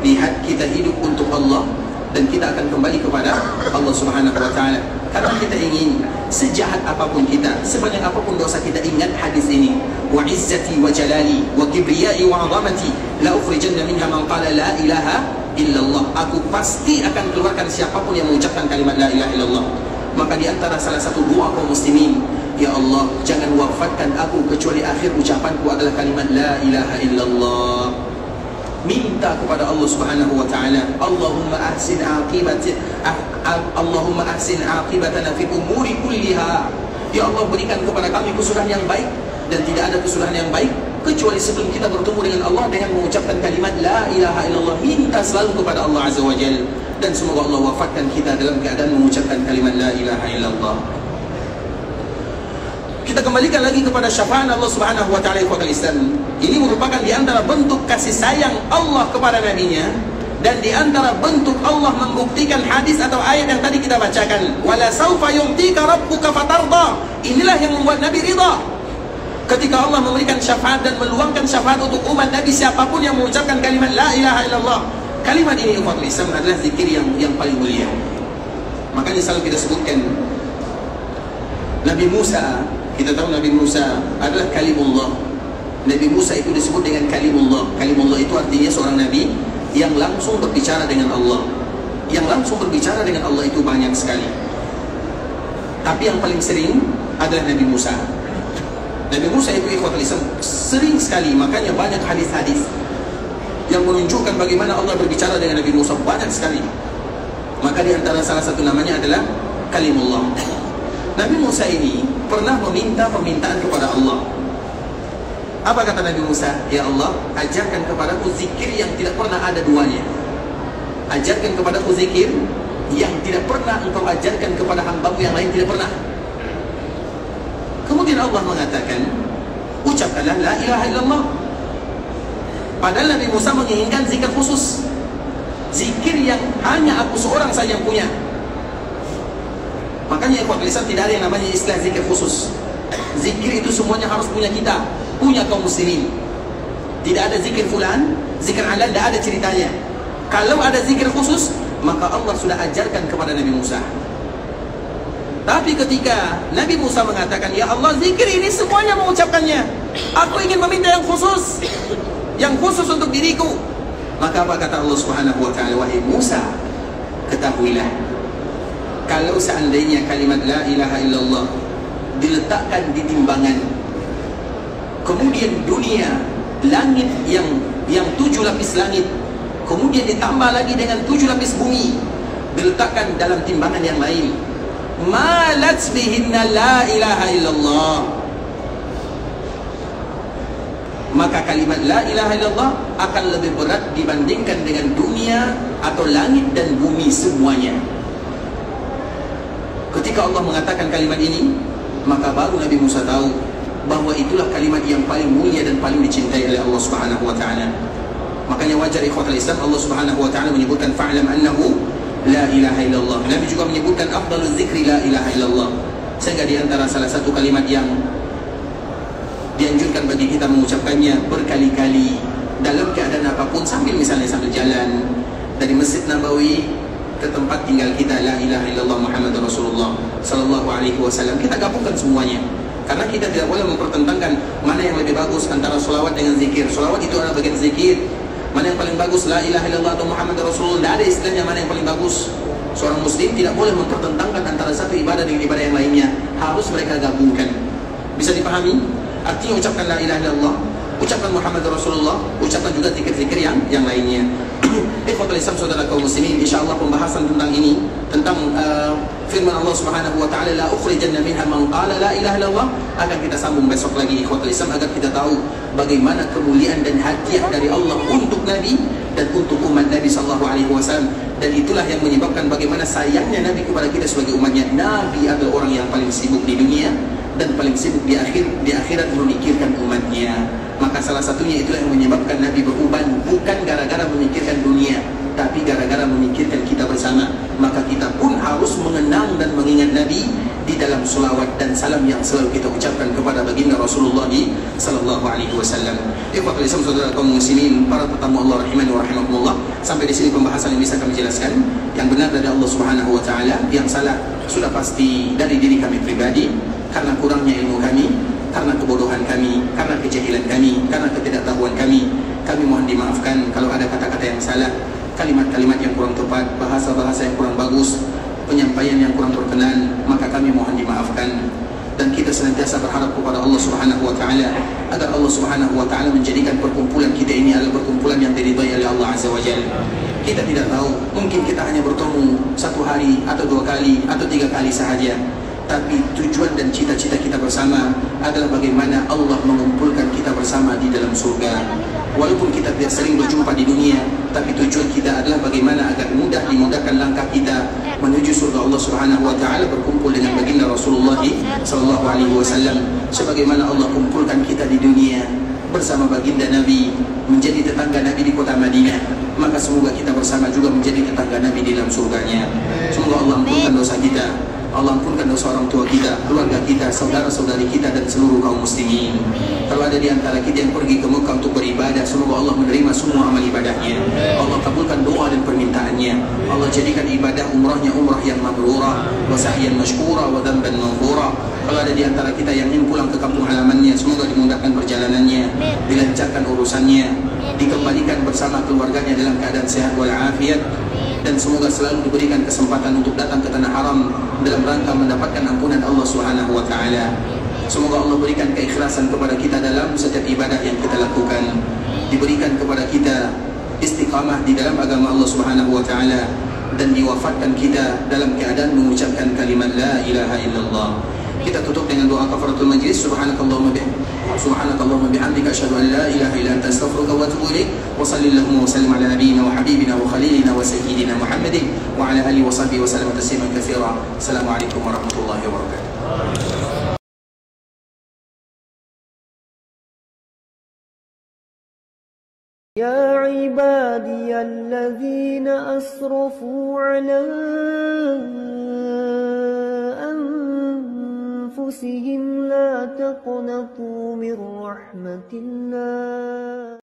Lihat, kita hidup untuk Allah dan kita akan kembali kepada Allah Subhanahu wa taala. Karena kita ingin, sejahat apapun kita, sebanyak apapun dosa kita, ingat hadis ini. Wa izzati wa jalali wa kibriyai wa 'azamati la ukhrijanna minha man qala la ilaha illallah. Aku pasti akan keluarkan siapapun yang mengucapkan kalimat la ilaha illallah. Maka di antara salah satu doa kaum muslimin, ya Allah, jangan wafatkan aku kecuali akhir ucapanku adalah kalimat la ilaha illallah. Minta kepada Allah Subhanahu wa taala, Allahumma ahsin aqibatana fi umuri kulliha. Ya Allah, berikan kepada kami kesudahan yang baik, dan tidak ada kesudahan yang baik kecuali sebelum kita bertemu dengan Allah dengan mengucapkan kalimat la ilaha illallah. Minta selalu kepada Allah Azza wa Jalla, dan semoga Allah wafatkan kita dalam keadaan mengucapkan kalimat la ilaha illallah. Kita kembalikan lagi kepada syafaat Allah Subhanahu wa taala ikhwatul Islam. Ini merupakan di antara bentuk kasih sayang Allah kepada nabinya, dan di antara bentuk Allah membuktikan hadis atau ayat yang tadi kita bacakan, wala saufa yu'tika rabbuka fatarda. Inilah yang membuat Nabi ridha. Ketika Allah memberikan syafaat dan meluangkan syafaat untuk umat Nabi, siapapun yang mengucapkan kalimat la ilaha illallah. Kalimat ini ikhwatul Islam adalah zikir yang paling mulia. Makanya selalu kita sebutkan Nabi Musa. Kita tahu Nabi Musa adalah kalimullah. Nabi Musa itu disebut dengan kalimullah. Kalimullah itu artinya seorang nabi yang langsung berbicara dengan Allah. Yang langsung berbicara dengan Allah itu banyak sekali, tapi yang paling sering adalah Nabi Musa. Nabi Musa itu ikhwatul Islam sering sekali, makanya banyak hadis-hadis yang menunjukkan bagaimana Allah berbicara dengan Nabi Musa, banyak sekali. Maka di antara salah satu namanya adalah kalimullah. Nabi Musa ini pernah meminta permintaan kepada Allah. Apa kata Nabi Musa? Ya Allah, ajarkan kepadaku zikir yang tidak pernah ada duanya. Ajarkan kepadaku zikir yang tidak pernah engkau ajarkan kepada hambamu yang lain, tidak pernah. Kemudian Allah mengatakan, ucapkanlah la ilaha illallah. Padahal Nabi Musa menginginkan zikir khusus, zikir yang hanya aku seorang saja yang punya. Makanya ikhwat Islam, tidak ada yang namanya istilah zikir khusus. Zikir itu semuanya harus punya kita, punya kaum muslimin. Tidak ada zikir fulan, zikir alan, tidak ada ceritanya. Kalau ada zikir khusus, maka Allah sudah ajarkan kepada Nabi Musa. Tapi ketika Nabi Musa mengatakan, ya Allah, zikir ini semuanya mengucapkannya, aku ingin meminta yang khusus, yang khusus untuk diriku. Maka apa kata Allah Subhanahu wa ta'ala? Wahai Musa, ketahuilah, kalau seandainya kalimat la ilaha illallah diletakkan di timbangan, kemudian dunia, langit yang 7 lapis langit, kemudian ditambah lagi dengan 7 lapis bumi, diletakkan dalam timbangan yang lain, malat bihinna la ilaha illallah, maka kalimat la ilaha illallah akan lebih berat dibandingkan dengan dunia atau langit dan bumi semuanya. Ketika Allah mengatakan kalimat ini, maka baru Nabi Musa tahu bahwa itulah kalimat yang paling mulia dan paling dicintai oleh Allah Subhanahu wa ta'ala. Makanya wajar ikhwatul Islam, Allah Subhanahu wa ta'ala menyebutkan fa'lam annahu la ilaha illallah. Nabi juga menyebutkan afdalul zikri la ilaha illallah. Sehingga di antara salah satu kalimat yang dianjurkan bagi kita mengucapkannya berkali-kali dalam keadaan apapun, misalnya sambil jalan dari Masjid Nabawi ke tempat tinggal kita, la ilaha illallah Muhammadur Rasulullah sallallahu alaihi wasallam. Kita gabungkan semuanya, karena kita tidak boleh mempertentangkan mana yang lebih bagus antara solawat dengan zikir. Solawat itu adalah bagian zikir. Mana yang paling bagus, la ilaha illallah atau Muhammadur Rasulullah? Tidak ada istilahnya mana yang paling bagus. Seorang muslim tidak boleh mempertentangkan antara satu ibadah dengan ibadah yang lainnya, harus mereka gabungkan. Bisa dipahami? Artinya ucapkan la ilaha illallah, ucapkan Muhammadur Rasulullah, ucapkan juga zikir-zikir yang lainnya. Ikhwatul Islam, saudara kaum muslimin, insyaallah pembahasan tentang ini, tentang firman Allah Subhanahu wa ta'ala, la ukhrijanna minha man qala la ilaha illallah, akan kita sambung besok lagi ikhwatul Islam, agar kita tahu bagaimana kemuliaan dan hadiah dari Allah untuk Nabi dan untuk umat Nabi sallallahu alaihi wasallam. Dan itulah yang menyebabkan bagaimana sayangnya Nabi kepada kita sebagai umatnya. Nabi adalah orang yang paling sibuk di dunia dan paling sibuk di akhirat memikirkan umatnya. Maka salah satunya itulah yang menyebabkan Nabi beruban, bukan gara-gara memikirkan dunia, tapi gara-gara memikirkan kita bersama. Maka kita pun harus mengenang dan mengingat Nabi di dalam selawat dan salam yang selalu kita ucapkan kepada baginda Rasulullah sallallahu alaihi wasallam. Ikhwatul Islam, saudara kaum muslimin, para tetamu Allah rahimani wa rahimakumullah, sampai di sini pembahasan yang bisa kami jelaskan. Yang benar dari Allah Subhanahu wa taala, yang salah sudah pasti dari diri kami pribadi, karena kurangnya ilmu kami, karena kebodohan kami, karena kejahilan kami, karena ketidaktahuan kami. Kami mohon dimaafkan kalau ada kata-kata yang salah, kalimat-kalimat yang kurang tepat, bahasa-bahasa yang kurang bagus, penyampaian yang kurang berkenan, maka kami mohon dimaafkan. Dan kita senantiasa berharap kepada Allah Subhanahu wa ta'ala agar Allah Subhanahu wa ta'ala menjadikan perkumpulan kita ini adalah perkumpulan yang diridhai oleh Allah Azza wa Jalla. Kita tidak tahu, mungkin kita hanya bertemu 1 hari atau 2 kali atau 3 kali sahaja, tapi tujuan dan cita-cita kita bersama adalah bagaimana Allah mengumpulkan kita bersama di dalam surga. Walaupun kita tidak sering berjumpa di dunia, tapi tujuan kita adalah bagaimana agar mudah dimudahkan langkah kita menuju surga Allah Subhanahu wa ta'ala, berkumpul dengan baginda Rasulullah sallallahu alaihi wasallam. Sebagaimana Allah kumpulkan kita di dunia bersama baginda Nabi, menjadi tetangga Nabi di kota Madinah, maka semoga kita bersama juga menjadi tetangga Nabi di dalam surganya. Semoga Allah ampunkan dosa kita, Allah ampunkan dosa orang tua kita, keluarga kita, saudara-saudari kita, dan seluruh kaum muslimin. Kalau ada di antara kita yang pergi ke Mekah untuk beribadah, semoga Allah menerima semua amal ibadahnya. Allah kabulkan doa dan permintaannya. Allah jadikan ibadah umrahnya umrah yang mabrurah, wa sa'yan mashkura, wa dhanban maghfura. Kalau ada di antara kita yang ingin pulang ke kampung halamannya, semoga dimudahkan perjalanannya, dilancarkan urusannya, dikembalikan bersama keluarganya dalam keadaan sehat walafiat. Dan semoga selalu diberikan kesempatan untuk datang ke tanah haram dalam rangka mendapatkan ampunan Allah Subhanahu wa ta'ala. Semoga Allah berikan keikhlasan kepada kita dalam setiap ibadah yang kita lakukan, diberikan kepada kita istiqamah di dalam agama Allah Subhanahu wa ta'ala, dan diwafatkan kita dalam keadaan mengucapkan kalimat la ilaha illallah. Kita tutup dengan doa kafaratul majlis. Subhanakallahumma bihamdika asyhadu an la ilaha illa anta astaghfiruka wa atubu ilaik. Wa sallallahu wa sallim ala nabiyyina wa habibina wa khalilina wa sayyidina Muhammadin wa ala alihi wa sahbihi wa sallam tasliman katsira. Assalamualaikum warahmatullahi wabarakatuh. يا عبادي الذين أسرفوا على أنفسهم لا تقنطوا من رحمة الله